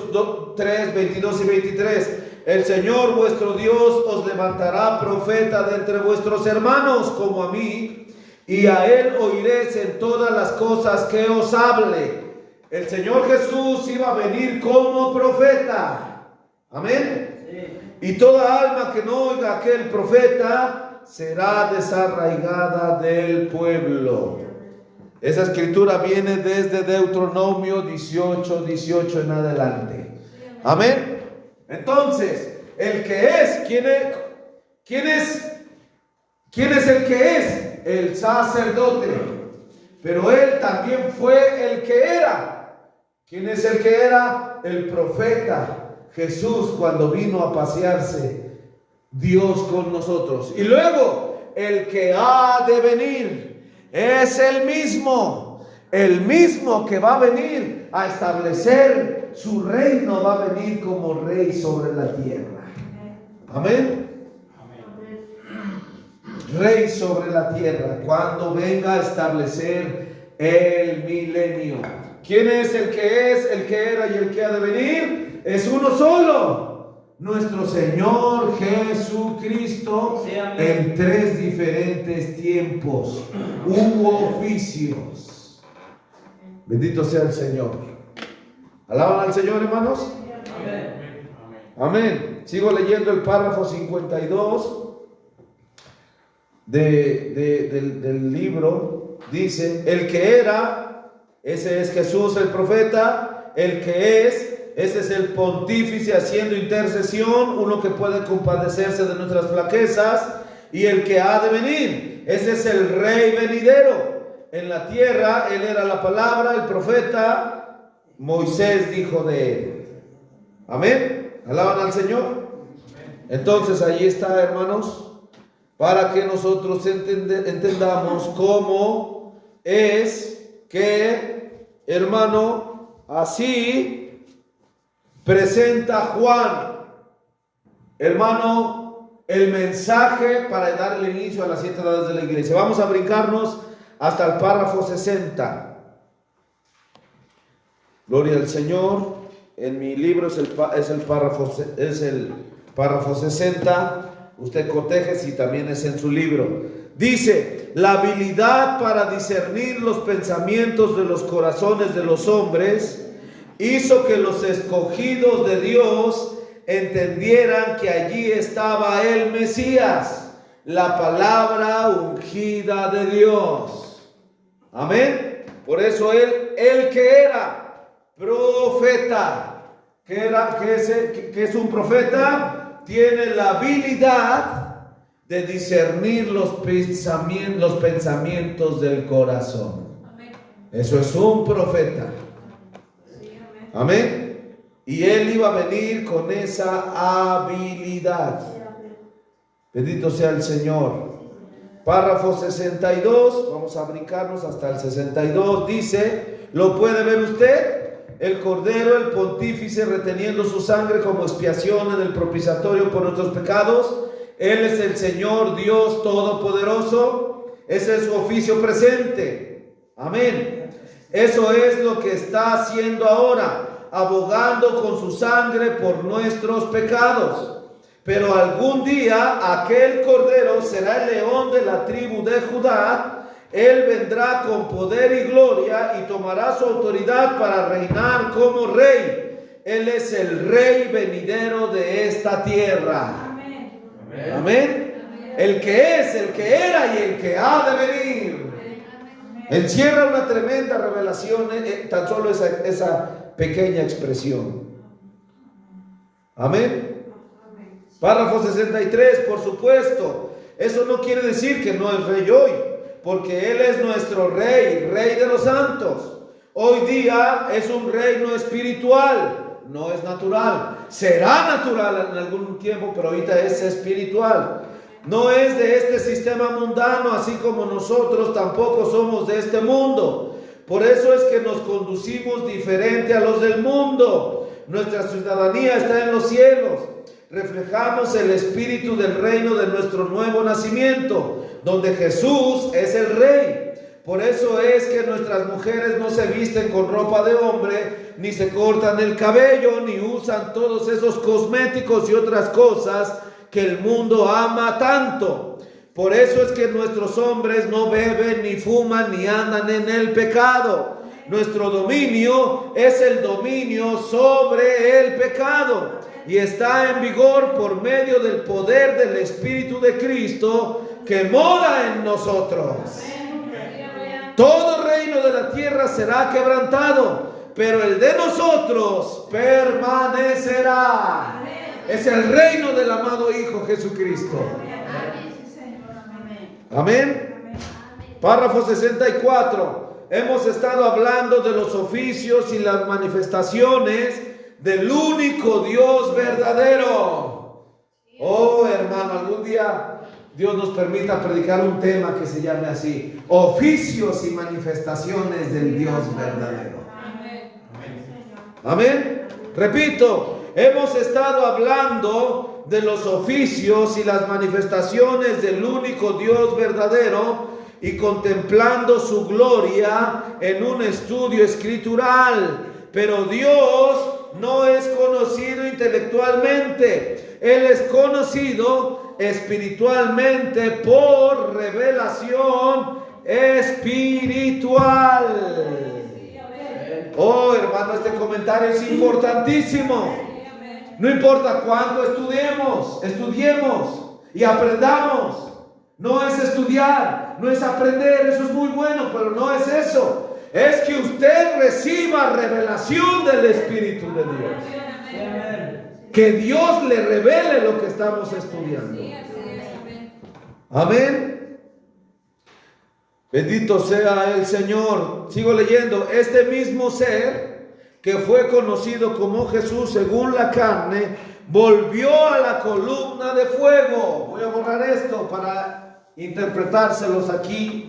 3, 22 y 23. El Señor vuestro Dios os levantará profeta de entre vuestros hermanos como a mí, y a él oiréis en todas las cosas que os hable. El Señor Jesús iba a venir como profeta. Amén. Y toda alma que no oiga a aquel profeta será desarraigada del pueblo. Esa escritura viene desde Deuteronomio 18, 18 en adelante. Amén. Entonces, el que es, ¿quién es el que es? El sacerdote. Pero él también fue el que era. ¿Quién es el que era? El profeta Jesús, cuando vino a pasearse Dios con nosotros. Y luego, el que ha de venir es el mismo que va a venir a establecer su reino, va a venir como rey sobre la tierra. Amén. Rey sobre la tierra, cuando venga a establecer el milenio. ¿Quién es, el que era y el que ha de venir? Es uno solo, nuestro Señor Jesucristo, en tres diferentes tiempos u oficios. Bendito sea el Señor. ¿Alaban al Señor, hermanos? Amén. Amén. Sigo leyendo el párrafo 52 del libro. Dice: el que era, ese es Jesús el profeta. El que es, ese es el pontífice haciendo intercesión, uno que puede compadecerse de nuestras flaquezas. Y el que ha de venir, ese es el rey venidero. En la tierra, él era la palabra, el profeta. Moisés dijo de él. Amén. ¿Alaban al Señor? Entonces ahí está, hermanos, para que nosotros entendamos cómo es que, hermano, así presenta Juan, hermano, el mensaje para darle inicio a las 7 edades de la iglesia. Vamos a brincarnos hasta el párrafo 60. Gloria al Señor. En mi libro es el párrafo 60. Usted coteje si también es en su libro. Dice: la habilidad para discernir los pensamientos de los corazones de los hombres hizo que los escogidos de Dios entendieran que allí estaba el Mesías, la palabra ungida de Dios. Amén. Por eso él, el que era profeta, que es un profeta, tiene la habilidad de discernir los pensamientos del corazón. Amén. Eso es un profeta. Sí, amén. Y él iba a venir con esa habilidad. Bendito sea el Señor. Párrafo 62, vamos a brincarnos hasta el 62. Dice: ¿lo puede ver usted? El Cordero, el Pontífice, reteniendo su sangre como expiación en el propiciatorio por nuestros pecados. Él es el Señor Dios Todopoderoso. Ese es su oficio presente. Amén. Eso es lo que está haciendo ahora, abogando con su sangre por nuestros pecados. Pero algún día aquel Cordero será el león de la tribu de Judá. Él vendrá con poder y gloria y tomará su autoridad para reinar como rey. Él es el rey venidero de esta tierra. Amén. Amén. Amén. El que es, el que era y el que ha de venir. Amén. Encierra una tremenda revelación, tan solo esa pequeña expresión. Amén. Párrafo 63, por supuesto. Eso no quiere decir que no es rey hoy, porque Él es nuestro rey, rey de los santos. Hoy día es un reino espiritual, no es natural. Será natural en algún tiempo, pero ahorita es espiritual. No es de este sistema mundano, así como nosotros tampoco somos de este mundo. Por eso es que nos conducimos diferente a los del mundo. Nuestra ciudadanía está en los cielos. reflejamos el espíritu del reino de nuestro nuevo nacimiento, donde Jesús es el Rey. Por eso es que nuestras mujeres no se visten con ropa de hombre, ni se cortan el cabello, ni usan todos esos cosméticos y otras cosas que el mundo ama tanto. Por eso es que nuestros hombres no beben, ni fuman, ni andan en el pecado. Nuestro dominio es el dominio sobre el pecado y está en vigor por medio del poder del Espíritu de Cristo que mora en nosotros. Todo reino de la tierra será quebrantado, pero el de nosotros permanecerá. Es el reino del amado Hijo Jesucristo. Amén. Párrafo 64. Hemos estado hablando de los oficios y las manifestaciones del único Dios verdadero. Oh, hermano, algún día Dios nos permita predicar un tema que se llame así: oficios y manifestaciones del Dios verdadero. Amén. Repito, hemos estado hablando de los oficios y las manifestaciones del único Dios verdadero y contemplando su gloria en un estudio escritural. Pero Dios no es conocido intelectualmente, Él es conocido espiritualmente por revelación espiritual. Oh, hermano, este comentario es importantísimo. No importa cuánto estudiemos y aprendamos. No es estudiar, no es aprender, eso es muy bueno, pero no es eso. Es que usted reciba revelación del Espíritu de Dios. Que Dios le revele lo que estamos estudiando. Amén. Bendito sea el Señor. Sigo leyendo. Este mismo ser que fue conocido como Jesús según la carne, volvió a la columna de fuego. Voy a borrar esto para interpretárselos aquí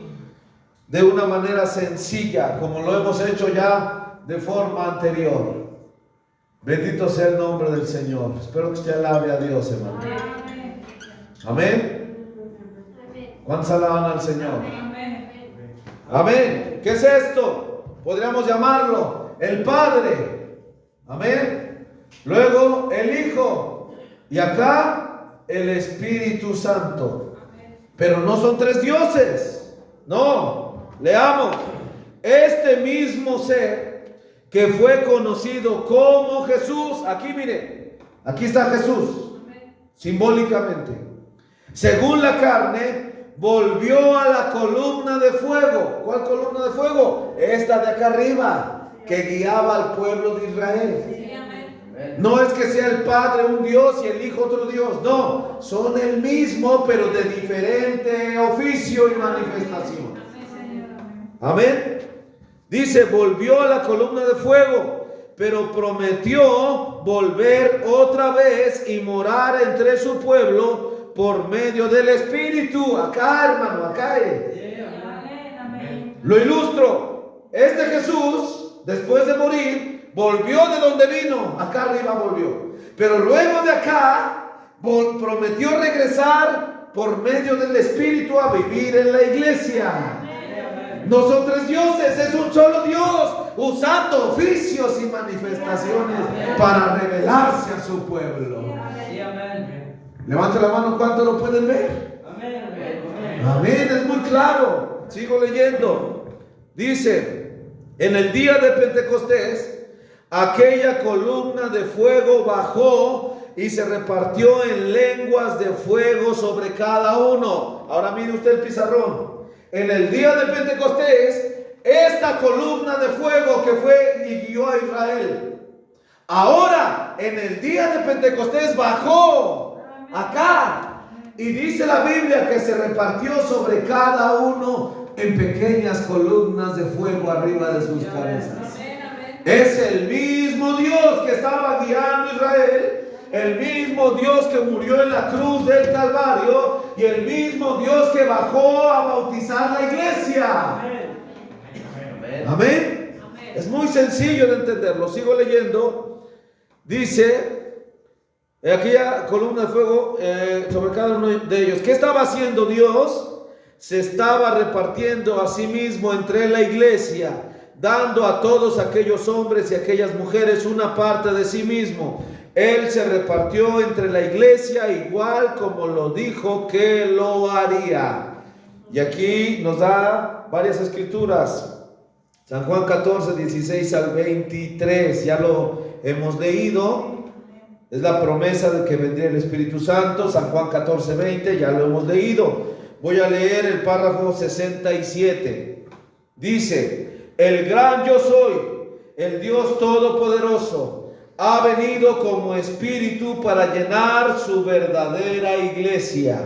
de una manera sencilla, como lo hemos hecho ya de forma anterior. Bendito sea el nombre del Señor. Espero que usted alabe a Dios, hermano. Amén. ¿Cuántos alaban al Señor? Amén. ¿Qué es esto? Podríamos llamarlo el Padre. Amén. Luego el Hijo. Y acá el Espíritu Santo. Pero no son tres dioses. No. Leamos. Este mismo ser que fue conocido como Jesús. Aquí mire. Aquí está Jesús. Simbólicamente. Según la carne, volvió a la columna de fuego. ¿Cuál columna de fuego? Esta de acá arriba, que guiaba al pueblo de Israel. No es que sea el Padre un Dios y el Hijo otro Dios. No, son el mismo, pero de diferente oficio y manifestación. Amén. Dice, volvió a la columna de fuego, pero prometió volver otra vez y morar entre su pueblo por medio del Espíritu. Acá, hermano, acá es. Lo ilustro. Este Jesús, después de morir, volvió de donde vino. Acá arriba volvió. Pero luego de acá, prometió regresar por medio del Espíritu a vivir en la iglesia. No son tres dioses, es un solo Dios, usando oficios y manifestaciones para revelarse a su pueblo. Levante la mano, ¿cuánto lo pueden ver? Amén, es muy claro. Sigo leyendo. Dice, en el día de Pentecostés, aquella columna de fuego bajó y se repartió en lenguas de fuego sobre cada uno. Ahora mire usted el pizarrón. En el día de Pentecostés, esta columna de fuego que fue y guió a Israel. Ahora, en el día de Pentecostés bajó acá. Y dice la Biblia que se repartió sobre cada uno en pequeñas columnas de fuego arriba de sus cabezas. Es el mismo Dios que estaba guiando a Israel. El mismo Dios que murió en la cruz del Calvario y el mismo Dios que bajó a bautizar la iglesia. Amén. Amén. Es muy sencillo de entenderlo. Sigo leyendo. Dice, Aquí a columna de fuego sobre cada uno de ellos. ¿Qué estaba haciendo Dios? Se estaba repartiendo a sí mismo entre la iglesia, dando a todos aquellos hombres y aquellas mujeres una parte de sí mismo. Él se repartió entre la iglesia igual como lo dijo que lo haría. Y aquí nos da varias escrituras. San Juan 14, 16 al 23, ya lo hemos leído. Es la promesa de que vendría el Espíritu Santo. San Juan 14, 20, ya lo hemos leído. Voy a leer el párrafo 67. Dice: el gran yo soy, el Dios Todopoderoso, ha venido como Espíritu para llenar su verdadera iglesia.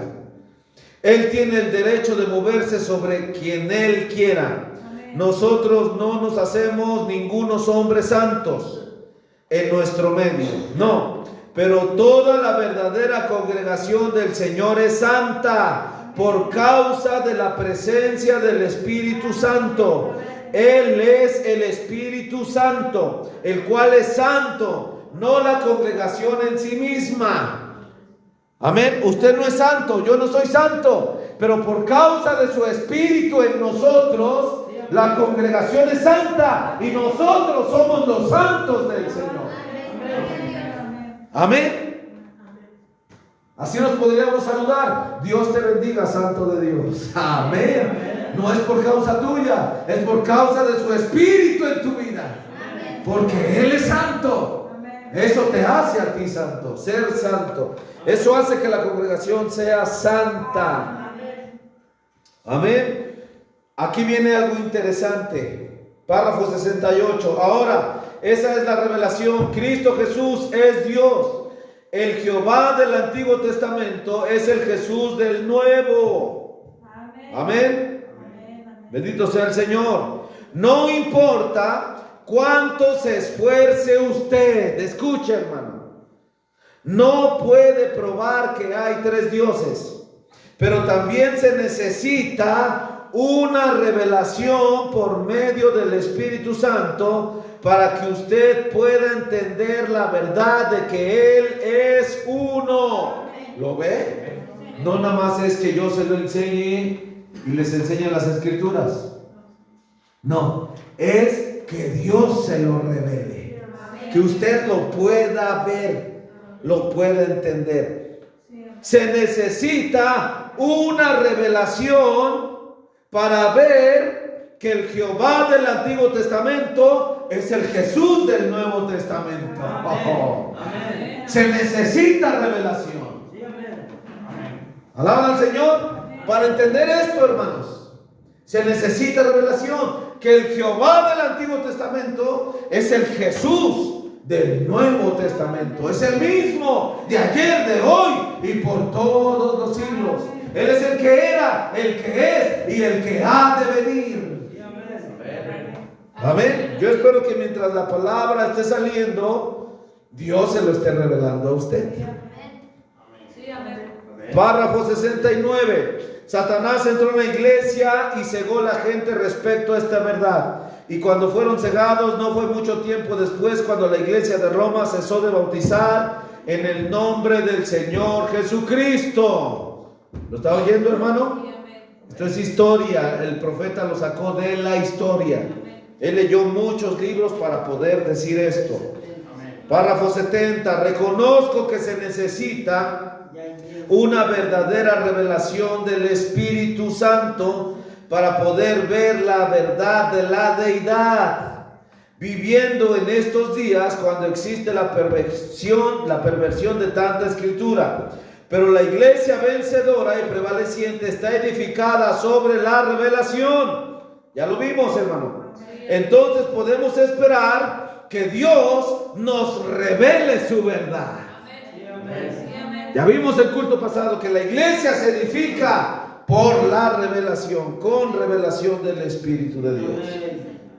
Él tiene el derecho de moverse sobre quien Él quiera. Nosotros no nos hacemos ningunos hombres santos en nuestro medio, no. Pero toda la verdadera congregación del Señor es santa por causa de la presencia del Espíritu Santo. Él es el Espíritu Santo, el cual es santo, no la congregación en sí misma. Amén. Usted no es santo, yo no soy santo, pero por causa de su Espíritu en nosotros, la congregación es santa y nosotros somos los santos del Señor. Amén. Así nos podríamos saludar. Dios te bendiga, santo de Dios. Amén. No es por causa tuya, es por causa de su Espíritu en tu vida. Porque Él es santo. Eso te hace a ti santo, ser santo. Eso hace que la congregación sea santa. Amén. Aquí viene algo interesante. Párrafo 68. Ahora, esa es la revelación. Cristo Jesús es Dios. El Jehová del Antiguo Testamento es el Jesús del Nuevo. Amén. Bendito sea el Señor. No importa cuánto se esfuerce usted. Escuche, hermano. No puede probar que hay tres dioses. Pero también se necesita una revelación por medio del Espíritu Santo para que usted pueda entender la verdad de que Él es uno. ¿Lo ve? No nada más es que yo se lo enseñe y les enseñe las Escrituras. No, es que Dios se lo revele. Que usted lo pueda ver, lo pueda entender. Se necesita una revelación para ver que el Jehová del Antiguo Testamento es el Jesús del Nuevo Testamento. Oh. Se necesita revelación. Alaban al Señor. Para entender esto, hermanos, se necesita revelación. Que el Jehová del Antiguo Testamento es el Jesús del Nuevo Testamento. Es el mismo de ayer, de hoy y por todos los siglos. Él es el que era, el que es y el que ha de venir. Amén. Yo espero que mientras la palabra esté saliendo, Dios se lo esté revelando a usted. Párrafo 69. Satanás entró en la iglesia y cegó a la gente respecto a esta verdad. Y cuando fueron cegados, no fue mucho tiempo después cuando la iglesia de Roma cesó de bautizar en el nombre del Señor Jesucristo. ¿Lo está oyendo, hermano? Esto es historia. El profeta lo sacó de la historia. Él leyó muchos libros para poder decir esto. Párrafo 70. Reconozco que se necesita una verdadera revelación del Espíritu Santo para poder ver la verdad de la deidad. Viviendo en estos días cuando existe la perversión de tanta escritura. Pero la iglesia vencedora y prevaleciente está edificada sobre la revelación. Ya lo vimos, hermano. Entonces podemos esperar que Dios nos revele su verdad. Ya vimos el culto pasado que la iglesia se edifica por la revelación, con revelación del Espíritu de Dios.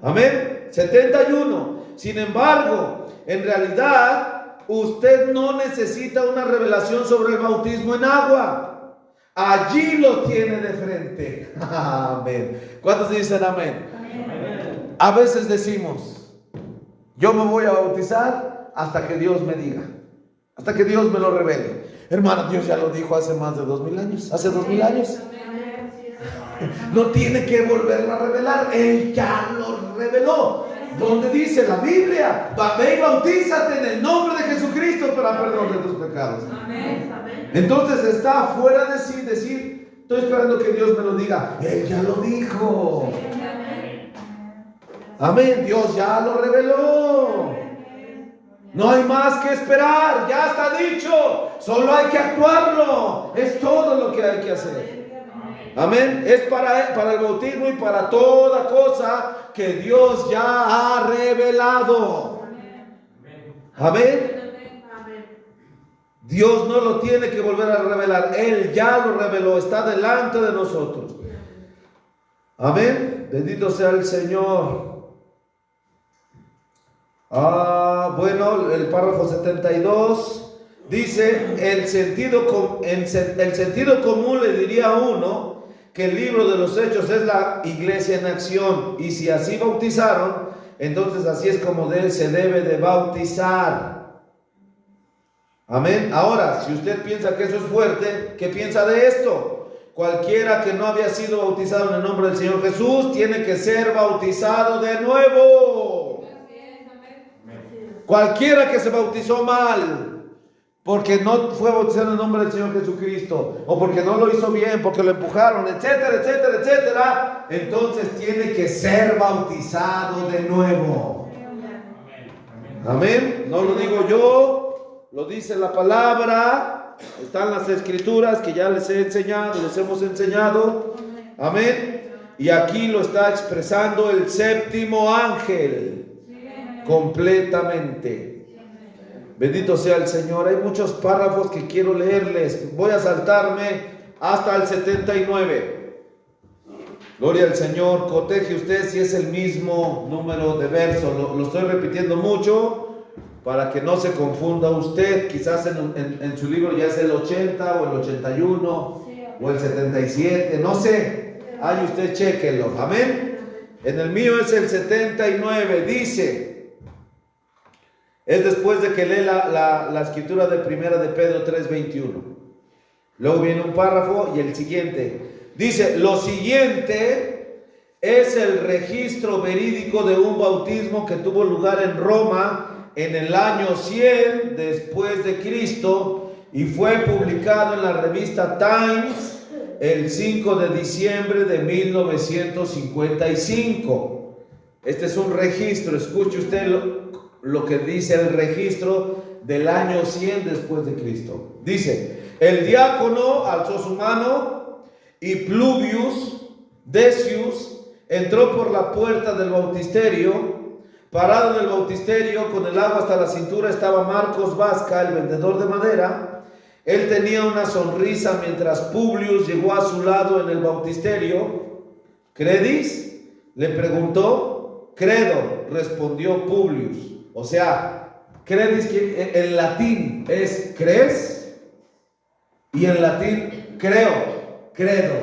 Amén. 71. Sin embargo, en realidad, usted no necesita una revelación sobre el bautismo en agua. Allí lo tiene de frente. Amén. ¿Cuántos dicen amén? Amén. A veces decimos, yo me voy a bautizar hasta que Dios me diga. hasta que Dios me lo revele. Hermano, Dios ya lo dijo hace más de 2000 años, hace 2000 años. No tiene que volverlo a revelar, Él ya lo reveló. Donde dice la Biblia, ve y bautízate en el nombre de Jesucristo para perdón de tus pecados. Entonces está fuera de sí decir, estoy esperando que Dios me lo diga. Él ya lo dijo. Amén, Dios ya lo reveló. No hay más que esperar, ya está dicho. Solo hay que actuarlo. Es todo lo que hay que hacer. Amén. Es para el bautismo y para toda cosa que Dios ya ha revelado. Amén. Dios no lo tiene que volver a revelar. Él ya lo reveló. Está delante de nosotros. Amén. Bendito sea el Señor. Bueno, el párrafo 72 dice: el sentido común le diría a uno que el libro de los Hechos es la iglesia en acción, y si así bautizaron, entonces así es como se debe de bautizar. Amén. Ahora, si usted piensa que eso es fuerte, ¿qué piensa de esto? Cualquiera que no había sido bautizado en el nombre del Señor Jesús tiene que ser bautizado de nuevo. Cualquiera que se bautizó mal, porque no fue bautizado en el nombre del Señor Jesucristo, o porque no lo hizo bien, porque lo empujaron, etcétera, etcétera, etcétera, entonces tiene que ser bautizado de nuevo. Amén. No lo digo yo, lo dice la palabra, están las escrituras que ya les he enseñado, les hemos enseñado. Amén. Y aquí lo está expresando el séptimo ángel completamente. Bendito sea el Señor. Hay muchos párrafos que quiero leerles. Voy a saltarme hasta el 79. Gloria al Señor. Coteje usted si es el mismo número de verso. Lo estoy repitiendo mucho para que no se confunda usted. Quizás en su libro ya es el 80 o el 81 o el 77. No sé. Ahí usted chéquelo. Amén. En el mío es el 79. Dice... Es después de que lee la escritura de primera de Pedro 3:21. Luego viene un párrafo y el siguiente. Dice, lo siguiente es el registro verídico de un bautismo que tuvo lugar en Roma en el año 100 después de Cristo y fue publicado en la revista Times el 5 de diciembre de 1955. Este es un registro, escuche usted lo que dice el registro del año 100 después de Cristo. Dice, el diácono alzó su mano y Publius Decius entró por la puerta del bautisterio. Parado en el bautisterio con el agua hasta la cintura estaba Marcos Vasca, el vendedor de madera. Él tenía una sonrisa mientras Publius llegó a su lado en el bautisterio. ¿Credis?, le preguntó. Credo, respondió Publius. O sea, credis que en latín es crees y en latín creo, credo.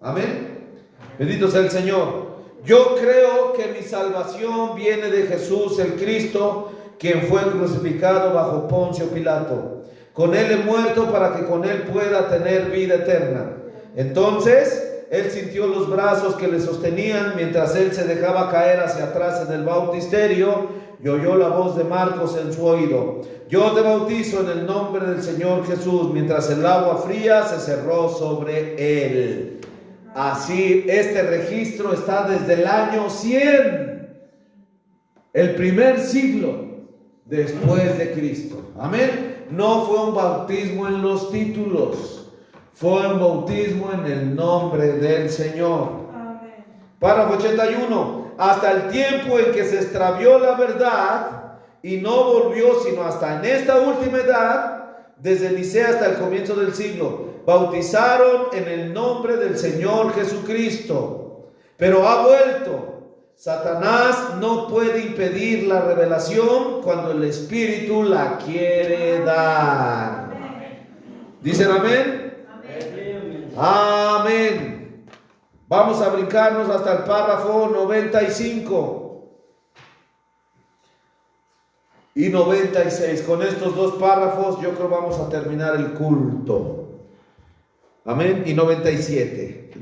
Amén. Bendito sea el Señor. Yo creo que mi salvación viene de Jesús el Cristo, quien fue crucificado bajo Poncio Pilato. Con él he muerto para que con él pueda tener vida eterna. Entonces él sintió los brazos que le sostenían mientras él se dejaba caer hacia atrás en el bautisterio y oyó la voz de Marcos en su oído. Yo te bautizo en el nombre del Señor Jesús, mientras el agua fría se cerró sobre él. Así, este registro está desde el año 100, el primer siglo después de Cristo. Amén. No fue un bautismo en los títulos, fue un bautismo en el nombre del Señor. Amén. Párrafo 81. Hasta el tiempo en que se extravió la verdad y no volvió sino hasta en esta última edad, desde Nicea hasta el comienzo del siglo, bautizaron en el nombre del Señor Jesucristo. Pero ha vuelto. Satanás no puede impedir la revelación cuando el Espíritu la quiere dar. ¿Dicen amén? Amén. Amén. Vamos a brincarnos hasta el párrafo 95. y 96. Con estos dos párrafos yo creo vamos a terminar el culto. Amén. Y 97.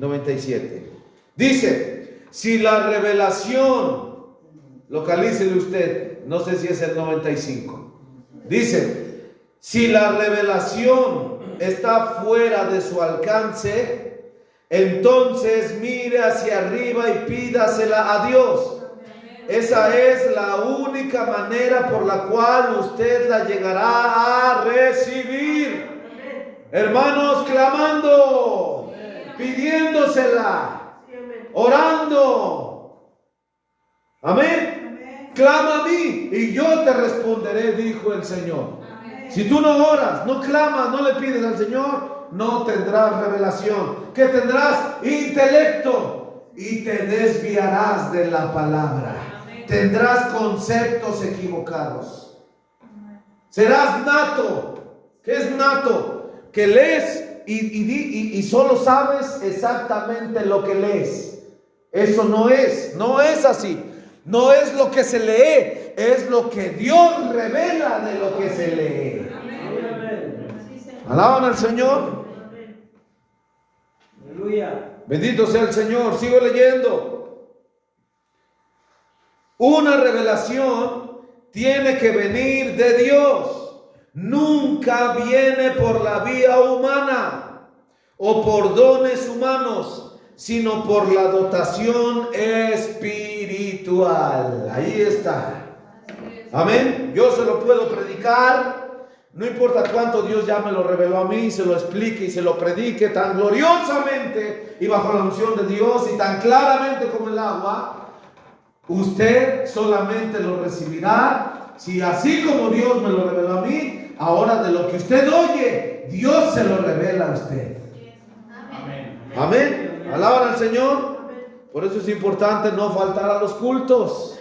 Dice, si la revelación, localícele usted, no sé si es el 95. Dice, si la revelación está fuera de su alcance, entonces mire hacia arriba y pídasela a Dios. Esa es la única manera por la cual usted la llegará a recibir. Hermanos, clamando, pidiéndosela, orando. Amén. Clama a mí y yo te responderé, dijo el Señor. Si tú no oras, no clamas, no le pides al Señor, no tendrás revelación. ¿Qué tendrás? Intelecto. Y te desviarás de la palabra. Tendrás conceptos equivocados. Serás nato. ¿Qué es nato? Que lees y solo sabes exactamente lo que lees. Eso no es así. No es lo que se lee, es lo que Dios revela de lo que se lee. ¿Alaban al Señor? Aleluya. Bendito sea el Señor. Sigo leyendo. Una revelación tiene que venir de Dios. Nunca viene por la vía humana o por dones humanos, sino por la dotación espiritual. Ahí está. Amén. Yo se lo puedo predicar. No importa cuánto Dios ya me lo reveló a mí, se lo explique y se lo predique tan gloriosamente y bajo la unción de Dios y tan claramente como el agua. Usted solamente lo recibirá si así como Dios me lo reveló a mí, ahora de lo que usted oye, Dios se lo revela a usted. Amén. Alaban al Señor. Por eso es importante no faltar a los cultos.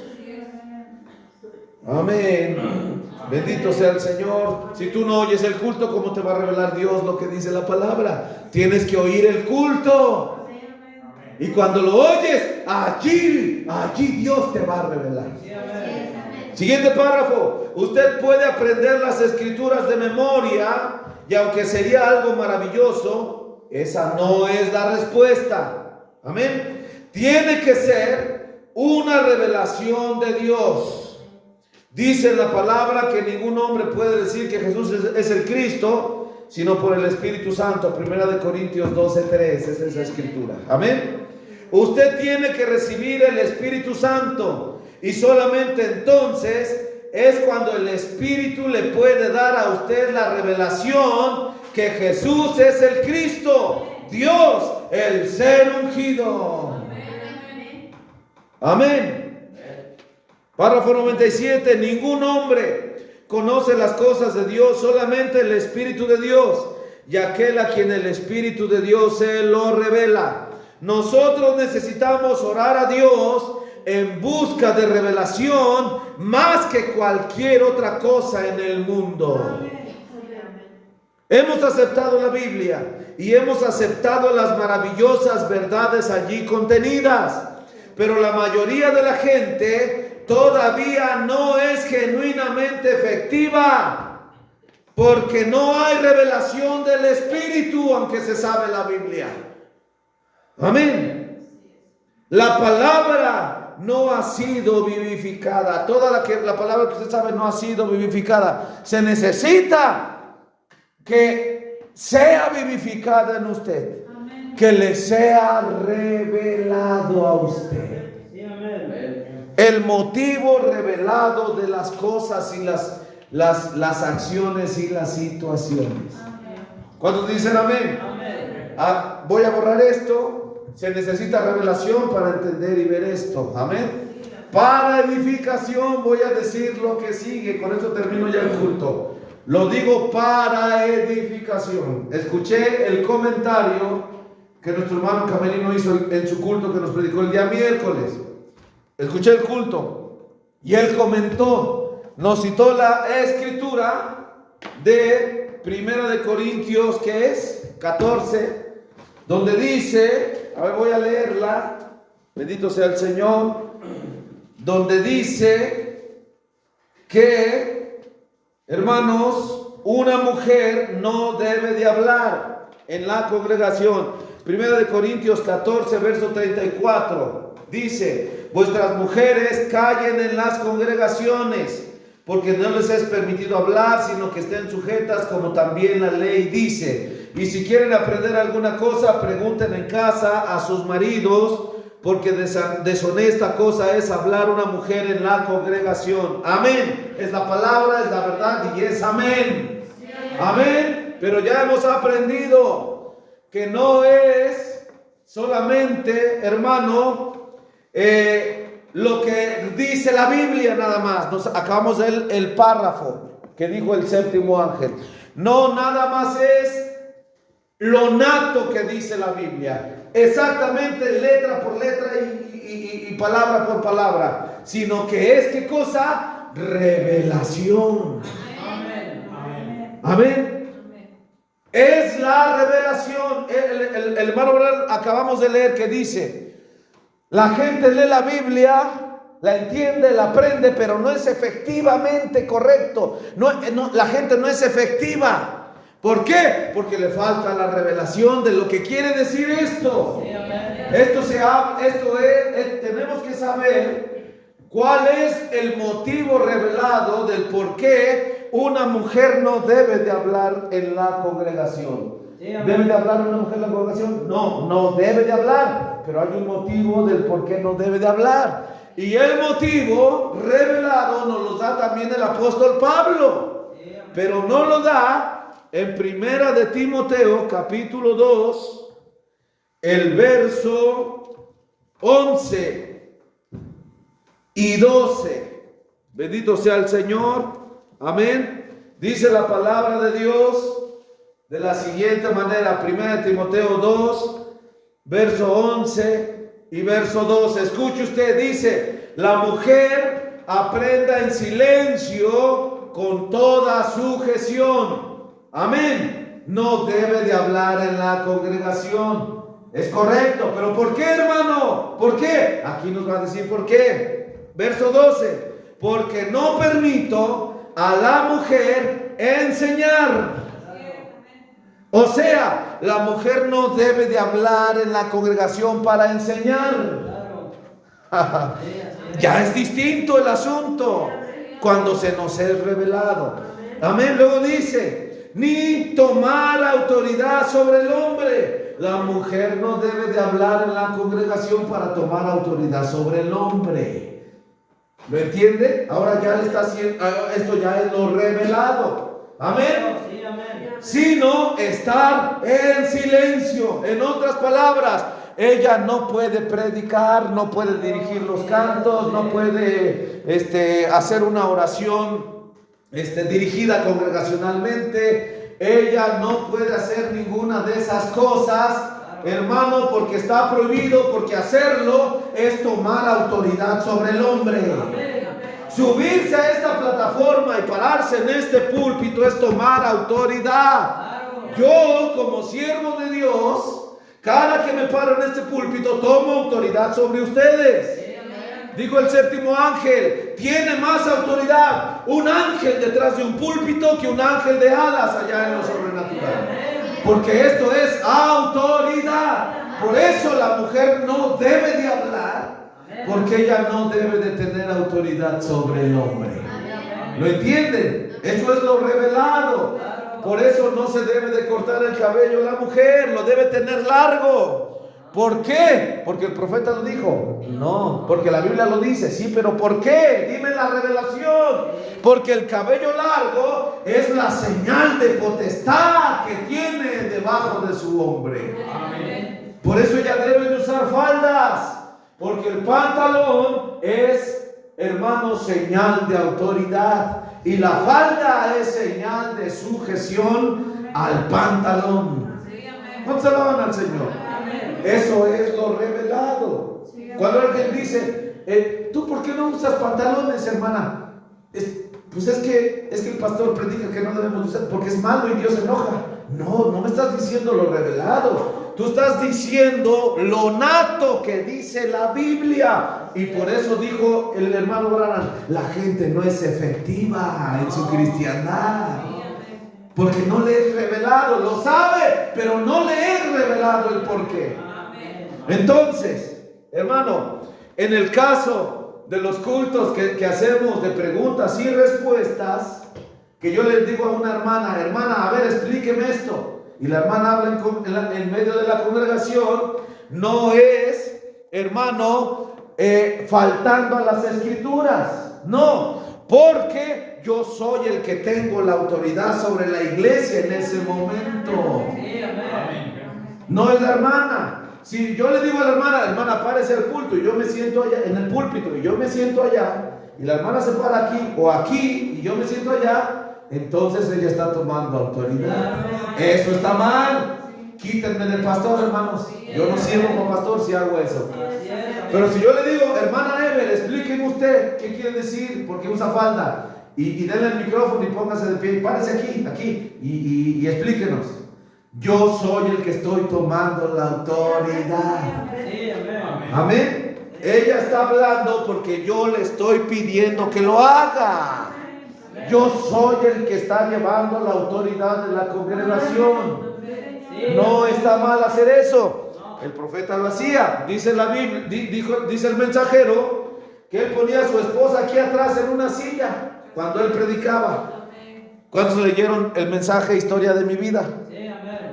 Amén. Bendito sea el Señor. Si tú no oyes el culto, ¿cómo te va a revelar Dios lo que dice la palabra? Tienes que oír el culto. Y cuando lo oyes, allí Dios te va a revelar. Siguiente párrafo. Usted puede aprender las escrituras de memoria, y aunque sería algo maravilloso, esa no es la respuesta. Amén. Tiene que ser una revelación de Dios. Dice la palabra que ningún hombre puede decir que Jesús es el Cristo, sino por el Espíritu Santo. 1 Corintios 12:3. Esa es la escritura. Amén. Usted tiene que recibir el Espíritu Santo, y solamente entonces es cuando el Espíritu le puede dar a usted la revelación que Jesús es el Cristo, Dios, el ser ungido. Amén. Párrafo 97. Ningún hombre conoce las cosas de Dios, solamente el Espíritu de Dios, y aquel a quien el Espíritu de Dios se lo revela. Nosotros necesitamos orar a Dios en busca de revelación más que cualquier otra cosa en el mundo. Hemos aceptado la Biblia y hemos aceptado las maravillosas verdades allí contenidas, pero la mayoría de la gente todavía no es genuinamente efectiva, porque no hay revelación del Espíritu, aunque se sabe la Biblia. Amén. La palabra no ha sido vivificada. Toda la palabra que usted sabe no ha sido vivificada. Se necesita que sea vivificada en usted. Amén. Que le sea revelado a usted. Sí, amén. El motivo revelado de las cosas y las acciones y las situaciones. ¿Cuántos dicen amén? Amén. Voy a borrar esto. Se necesita revelación para entender y ver esto. Amén. Para edificación voy a decir lo que sigue. Con esto termino ya el culto. Lo digo para edificación. Escuché el comentario que nuestro hermano Camerino hizo en su culto que nos predicó el día miércoles. Escuché el culto y él comentó, nos citó la escritura de 1 Corintios, que es 14, donde dice, a ver, voy a leerla, bendito sea el Señor, donde dice que hermanos, una mujer no debe de hablar en la congregación. Primera de Corintios 14, verso 34, dice: vuestras mujeres callen en las congregaciones, porque no les es permitido hablar, sino que estén sujetas, como también la ley dice. Y si quieren aprender alguna cosa, pregunten en casa a sus maridos, porque deshonesta cosa es hablar una mujer en la congregación. Amén. Es la palabra, es la verdad y es amén. Amén. Pero ya hemos aprendido que no es solamente, hermano, lo que dice la Biblia nada más. Acabamos el párrafo que dijo el séptimo ángel. No, nada más es lo nato que dice la Biblia, exactamente letra por letra y palabra por palabra, sino que es, ¿qué cosa? Revelación. Amén. Amén. Es la revelación. El hermano Branham acabamos de leer que dice: la gente lee la Biblia, la entiende, la aprende, pero no es efectivamente correcto. La gente no es efectiva. ¿Por qué? Porque le falta la revelación de lo que quiere decir esto. Tenemos que saber cuál es el motivo revelado del por qué una mujer no debe de hablar en la congregación. ¿Debe de hablar una mujer en la congregación? No, no debe de hablar, pero hay un motivo del por qué no debe de hablar. Y el motivo revelado nos lo da también el apóstol Pablo, pero no lo da en Primera de Timoteo, capítulo 2, el verso 11 y 12. Bendito sea el Señor. Amén. Dice la palabra de Dios de la siguiente manera: Primera de Timoteo 2, verso 11 y verso 12. Escuche usted, dice: la mujer aprenda en silencio con toda sujeción. Amén. No debe de hablar en la congregación. Es correcto, pero ¿por qué, hermano? ¿Por qué? Aquí nos va a decir por qué. Verso 12: porque no permito a la mujer enseñar. O sea, la mujer no debe de hablar en la congregación para enseñar. Ya es distinto el asunto cuando se nos es revelado. Amén. Luego dice: ni tomar autoridad sobre el hombre. La mujer no debe de hablar en la congregación para tomar autoridad sobre el hombre. ¿Lo entiende? Ahora ya le está haciendo, esto ya es lo revelado. Amén. Sí, amén. Sino estar en silencio. En otras palabras, ella no puede predicar, no puede dirigir los cantos, no puede hacer una oración dirigida congregacionalmente. Ella no puede hacer ninguna de esas cosas, hermano, porque está prohibido, porque hacerlo es tomar autoridad sobre el hombre. Subirse a esta plataforma y pararse en este púlpito es tomar autoridad. Yo, como siervo de Dios, cada que me paro en este púlpito tomo autoridad sobre ustedes. Dijo el séptimo ángel: tiene más autoridad un ángel detrás de un púlpito que un ángel de alas allá en lo sobrenatural. Porque esto es autoridad. Por eso la mujer no debe de hablar, porque ella no debe de tener autoridad sobre el hombre. ¿Lo entienden? Eso es lo revelado. Por eso no se debe de cortar el cabello la mujer, lo debe tener largo. ¿Por qué? Porque el profeta lo dijo. No, porque la Biblia lo dice. Sí, pero ¿por qué? Dime la revelación. Porque el cabello largo es la señal de potestad que tiene debajo de su hombre. Amén. Por eso ella debe de usar faldas, porque el pantalón es, hermano, señal de autoridad, y la falda es señal de sujeción al pantalón. ¿Cuántos alaban al Señor? Eso es lo revelado. Cuando alguien dice: ¿tú por qué no usas pantalones, hermana? Pues es que el pastor predica que no debemos usar porque es malo y Dios se enoja. No, no me estás diciendo lo revelado. Tú estás diciendo lo nato que dice la Biblia. Y por eso dijo el hermano Branham, la gente no es efectiva en su cristiandad. Porque no le he revelado, lo sabe, pero no le he revelado el porqué. Entonces, hermano, en el caso de los cultos que hacemos de preguntas y respuestas, que yo les digo a una hermana, a ver, explíqueme esto. Y la hermana habla en medio de la congregación, no es, hermano, faltando a las escrituras. No, porque yo soy el que tengo la autoridad sobre la iglesia en ese momento. No es la hermana. Si yo le digo a la hermana, párese al culto, y yo me siento allá, en el púlpito, y yo me siento allá, y la hermana se para aquí, o aquí, y yo me siento allá, entonces ella está tomando autoridad. Eso está mal. Quítenme del pastor, hermanos. Yo no sirvo como pastor si hago eso. Pero si yo le digo, hermana Ever, explíqueme usted qué quiere decir, porque usa falda, y denle el micrófono y póngase de pie, párese aquí, y explíquenos. Yo soy el que estoy tomando la autoridad. Amén. Ella está hablando porque yo le estoy pidiendo que lo haga. Yo soy el que está llevando la autoridad de la congregación. No está mal hacer eso. El profeta lo hacía. Dice la Biblia, dice el mensajero que él ponía a su esposa aquí atrás en una silla cuando él predicaba. ¿Cuántos leyeron el mensaje Historia de mi vida?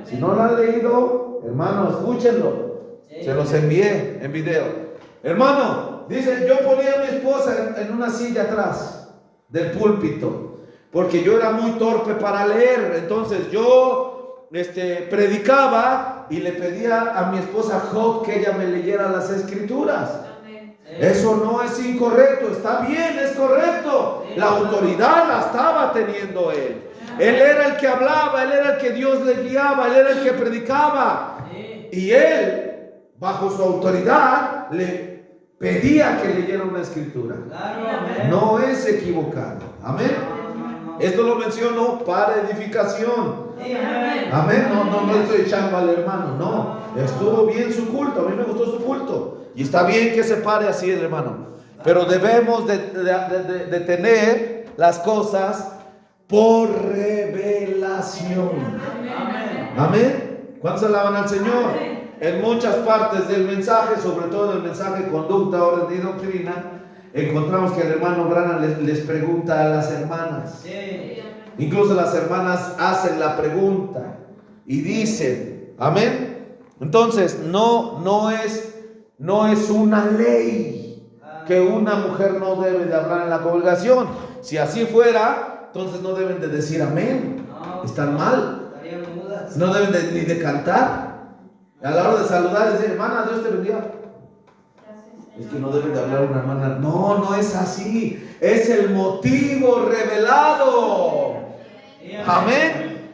Si no lo han leído, hermano, escúchenlo. Se los envié en video. Hermano, dice, yo ponía a mi esposa en una silla atrás del púlpito, porque yo era muy torpe para leer. Entonces yo predicaba y le pedía a mi esposa Job que ella me leyera las escrituras. Eso no es incorrecto, está bien, es correcto. La autoridad la estaba teniendo él. Él era el que hablaba, él era el que Dios le guiaba, él era el que predicaba. Y él, bajo su autoridad, le pedía que leyera una escritura. No es equivocado. Amén. Esto lo menciono para edificación. Amén. No estoy echando al hermano, no. Estuvo bien su culto, a mí me gustó su culto. Y está bien que se pare así el hermano. Pero debemos de tener las cosas por revelación. Amén. ¿Cuántos alaban al Señor? En muchas partes del mensaje, sobre todo en el mensaje conducta, orden y doctrina, encontramos que el hermano Branham les pregunta a las hermanas. Incluso las hermanas hacen la pregunta y dicen, amén. Entonces no es una ley que una mujer no debe de hablar en la congregación. Si así fuera, entonces no deben de decir amén. Están mal. No deben ni de cantar. A la hora de saludar, decir, hermana, Dios te bendiga. Es que no debe de hablar una hermana. No es así. Es el motivo revelado. Amén.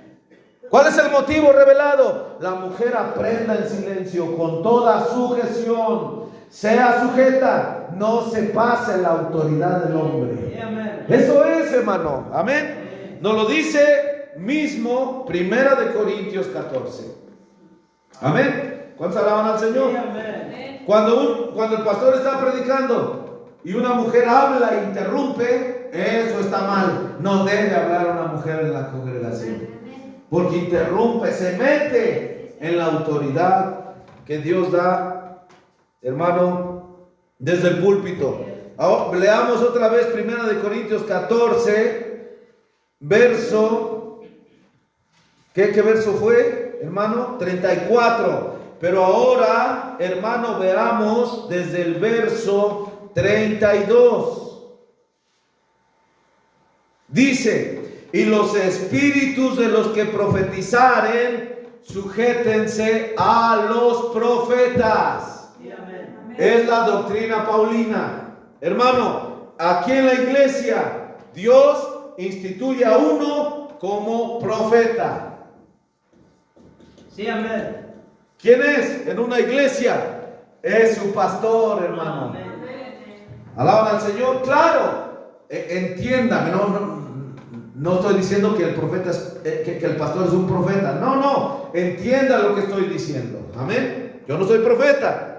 ¿Cuál es el motivo revelado? La mujer aprenda en silencio, con toda sujeción, sea sujeta, no se pase la autoridad del hombre. Eso es, hermano. Amén. Nos lo dice mismo 1 Corintios 14. Amén. ¿Cuántos alaban al Señor? Cuando el pastor está predicando y una mujer habla e interrumpe, eso está mal. No debe hablar una mujer en la congregación, porque interrumpe, se mete en la autoridad que Dios da, hermano, desde el púlpito. Ahora, leamos otra vez 1 Corintios 14, verso, ¿qué verso fue, hermano? 34. Pero ahora, hermano, veamos desde el verso 32. Dice, y los espíritus de los que profetizaren, sujétense a los profetas. Es la doctrina paulina. Hermano, aquí en la iglesia, Dios instituye a uno como profeta. Sí, amén. ¿Quién es? En una iglesia es su pastor, hermano. Alaban al Señor, claro. Entiéndame, no estoy diciendo que el profeta que el pastor es un profeta. No, entienda lo que estoy diciendo. Amén. Yo no soy profeta.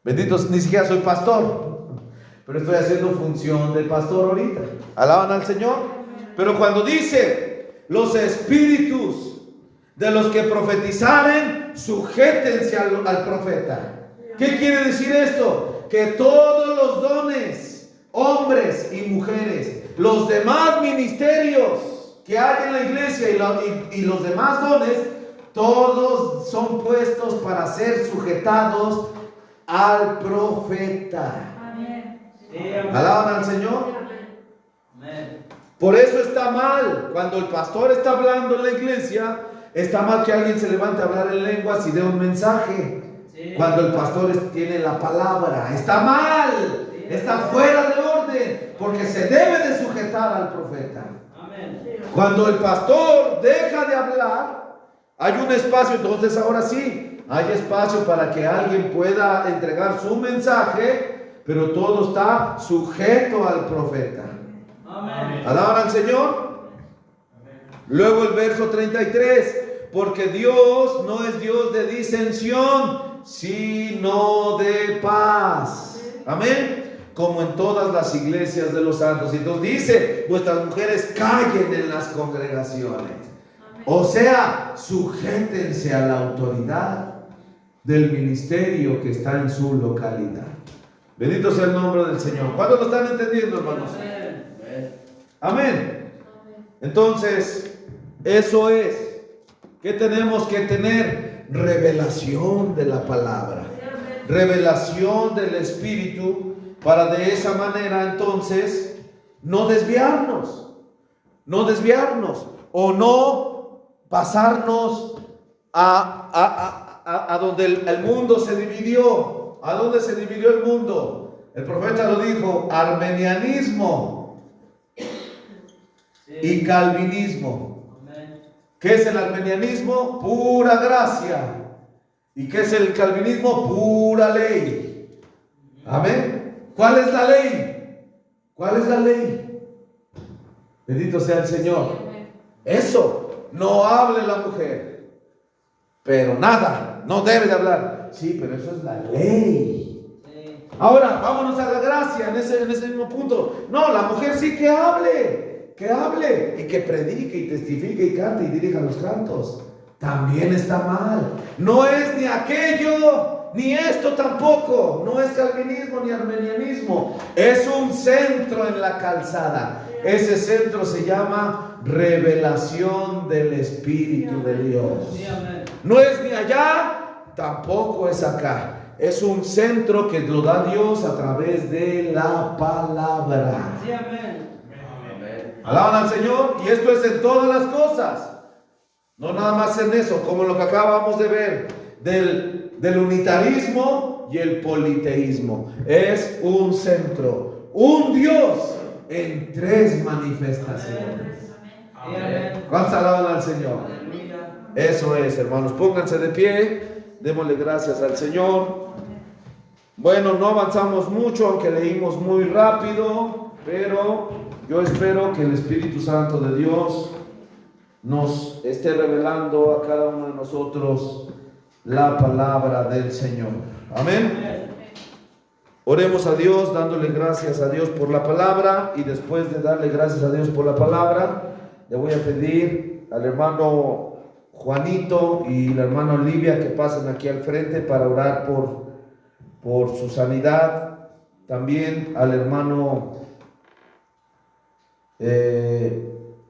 Bendito, ni siquiera soy pastor, pero estoy haciendo función de pastor ahorita. Alaban al Señor. Pero cuando dice, los espíritus de los que profetizaren, sujétense al profeta. ¿Qué quiere decir esto? Que todos los dones, hombres y mujeres, los demás ministerios que hay en la iglesia y los demás dones, todos son puestos para ser sujetados al profeta. ¿Alaban al Señor? Por eso está mal, cuando el pastor está hablando en la iglesia, está mal que alguien se levante a hablar en lenguas y dé un mensaje. Cuando el pastor tiene la palabra, está mal, está fuera de orden, porque se debe de sujetar al profeta. Cuando el pastor deja de hablar, hay un espacio, entonces ahora sí, hay espacio para que alguien pueda entregar su mensaje, pero todo está sujeto al profeta. ¿Alaban al Señor? Luego el verso 33, porque Dios no es Dios de disensión, sino de paz. Amén. Como en todas las iglesias de los santos. Entonces dice, vuestras mujeres callen en las congregaciones. O sea, sujétense a la autoridad del ministerio que está en su localidad. Bendito sea el nombre del Señor. ¿Cuántos lo están entendiendo, hermanos? Amén. Entonces, eso es que tenemos que tener revelación de la palabra, revelación del Espíritu, para de esa manera entonces no desviarnos o no pasarnos a donde el mundo se dividió. ¿A dónde se dividió el mundo? El profeta lo dijo: armenianismo y calvinismo. ¿Qué es el armenianismo? Pura gracia. ¿Y qué es el calvinismo? Pura ley. Amén. ¿Cuál es la ley? ¿Cuál es la ley? Bendito sea el Señor. Eso, no hable la mujer, pero nada, no debe de hablar. Sí, pero eso es la ley. Ahora, vámonos a la gracia en ese mismo punto. No, la mujer sí que hable y que predique y testifique y cante y dirija los cantos. También está mal. No es ni aquello ni esto tampoco. No es calvinismo ni armenianismo. Es un centro en la calzada. Ese centro se llama revelación del Espíritu de Dios. No es ni allá, tampoco es acá. Es un centro que lo da Dios a través de la palabra. Alaban al Señor. Y esto es en todas las cosas. No nada más en eso, como lo que acabamos de ver del unitarismo y el politeísmo. Es un centro, un Dios en tres manifestaciones. ¿Cuántos alaban al Señor? Eso es, hermanos. Pónganse de pie, démosle gracias al Señor. Bueno, no avanzamos mucho, aunque leímos muy rápido, pero yo espero que el Espíritu Santo de Dios nos esté revelando a cada uno de nosotros la palabra del Señor. Amén. Oremos a Dios, dándole gracias a Dios por la palabra, y después de darle gracias a Dios por la palabra, le voy a pedir al hermano Juanito y la hermana Olivia que pasen aquí al frente para orar por su sanidad. También al hermano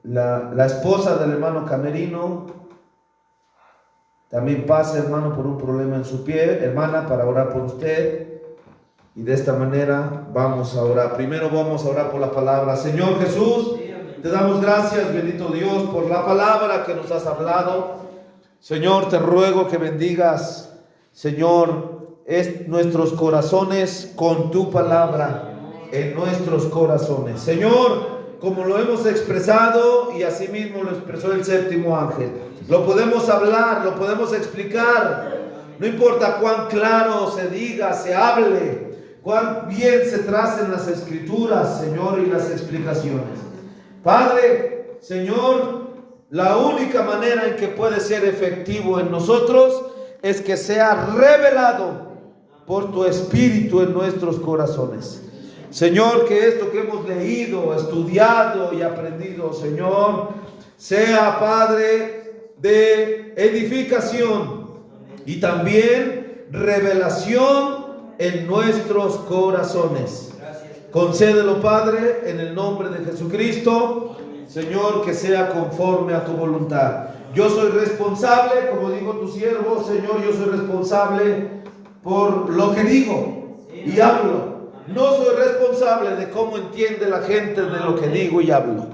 la esposa del hermano Camerino, también pase, hermano, por un problema en su pie, hermana, para orar por usted. Y de esta manera vamos a orar. Primero vamos a orar por la palabra. Señor Jesús, te damos gracias, bendito Dios, por la palabra que nos has hablado. Señor, te ruego que bendigas, Señor, nuestros corazones con tu palabra en nuestros corazones. Señor, como lo hemos expresado y así mismo lo expresó el séptimo ángel, lo podemos hablar, lo podemos explicar, no importa cuán claro se diga, se hable, cuán bien se tracen las escrituras, Señor, y las explicaciones. Padre, Señor, la única manera en que puede ser efectivo en nosotros es que sea revelado por tu espíritu en nuestros corazones. Señor, que esto que hemos leído, estudiado y aprendido, Señor, sea, Padre, de edificación y también revelación en nuestros corazones. Concédelo, Padre, en el nombre de Jesucristo, Señor, que sea conforme a tu voluntad. Yo soy responsable, como dijo tu siervo, Señor, yo soy responsable por lo que digo y hablo. No soy responsable de cómo entiende la gente de lo que digo y hablo,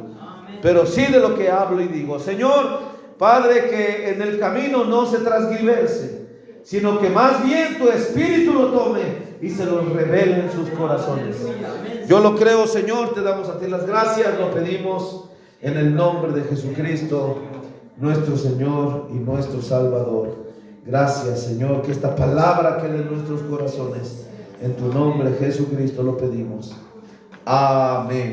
pero sí de lo que hablo y digo. Señor, Padre, que en el camino no se transgiverse, sino que más bien tu espíritu lo tome y se lo revele en sus corazones. Yo lo creo, Señor, te damos a ti las gracias, lo pedimos en el nombre de Jesucristo, nuestro Señor y nuestro Salvador. Gracias, Señor, que esta palabra quede en nuestros corazones. En tu nombre, Jesucristo, lo pedimos. Amén.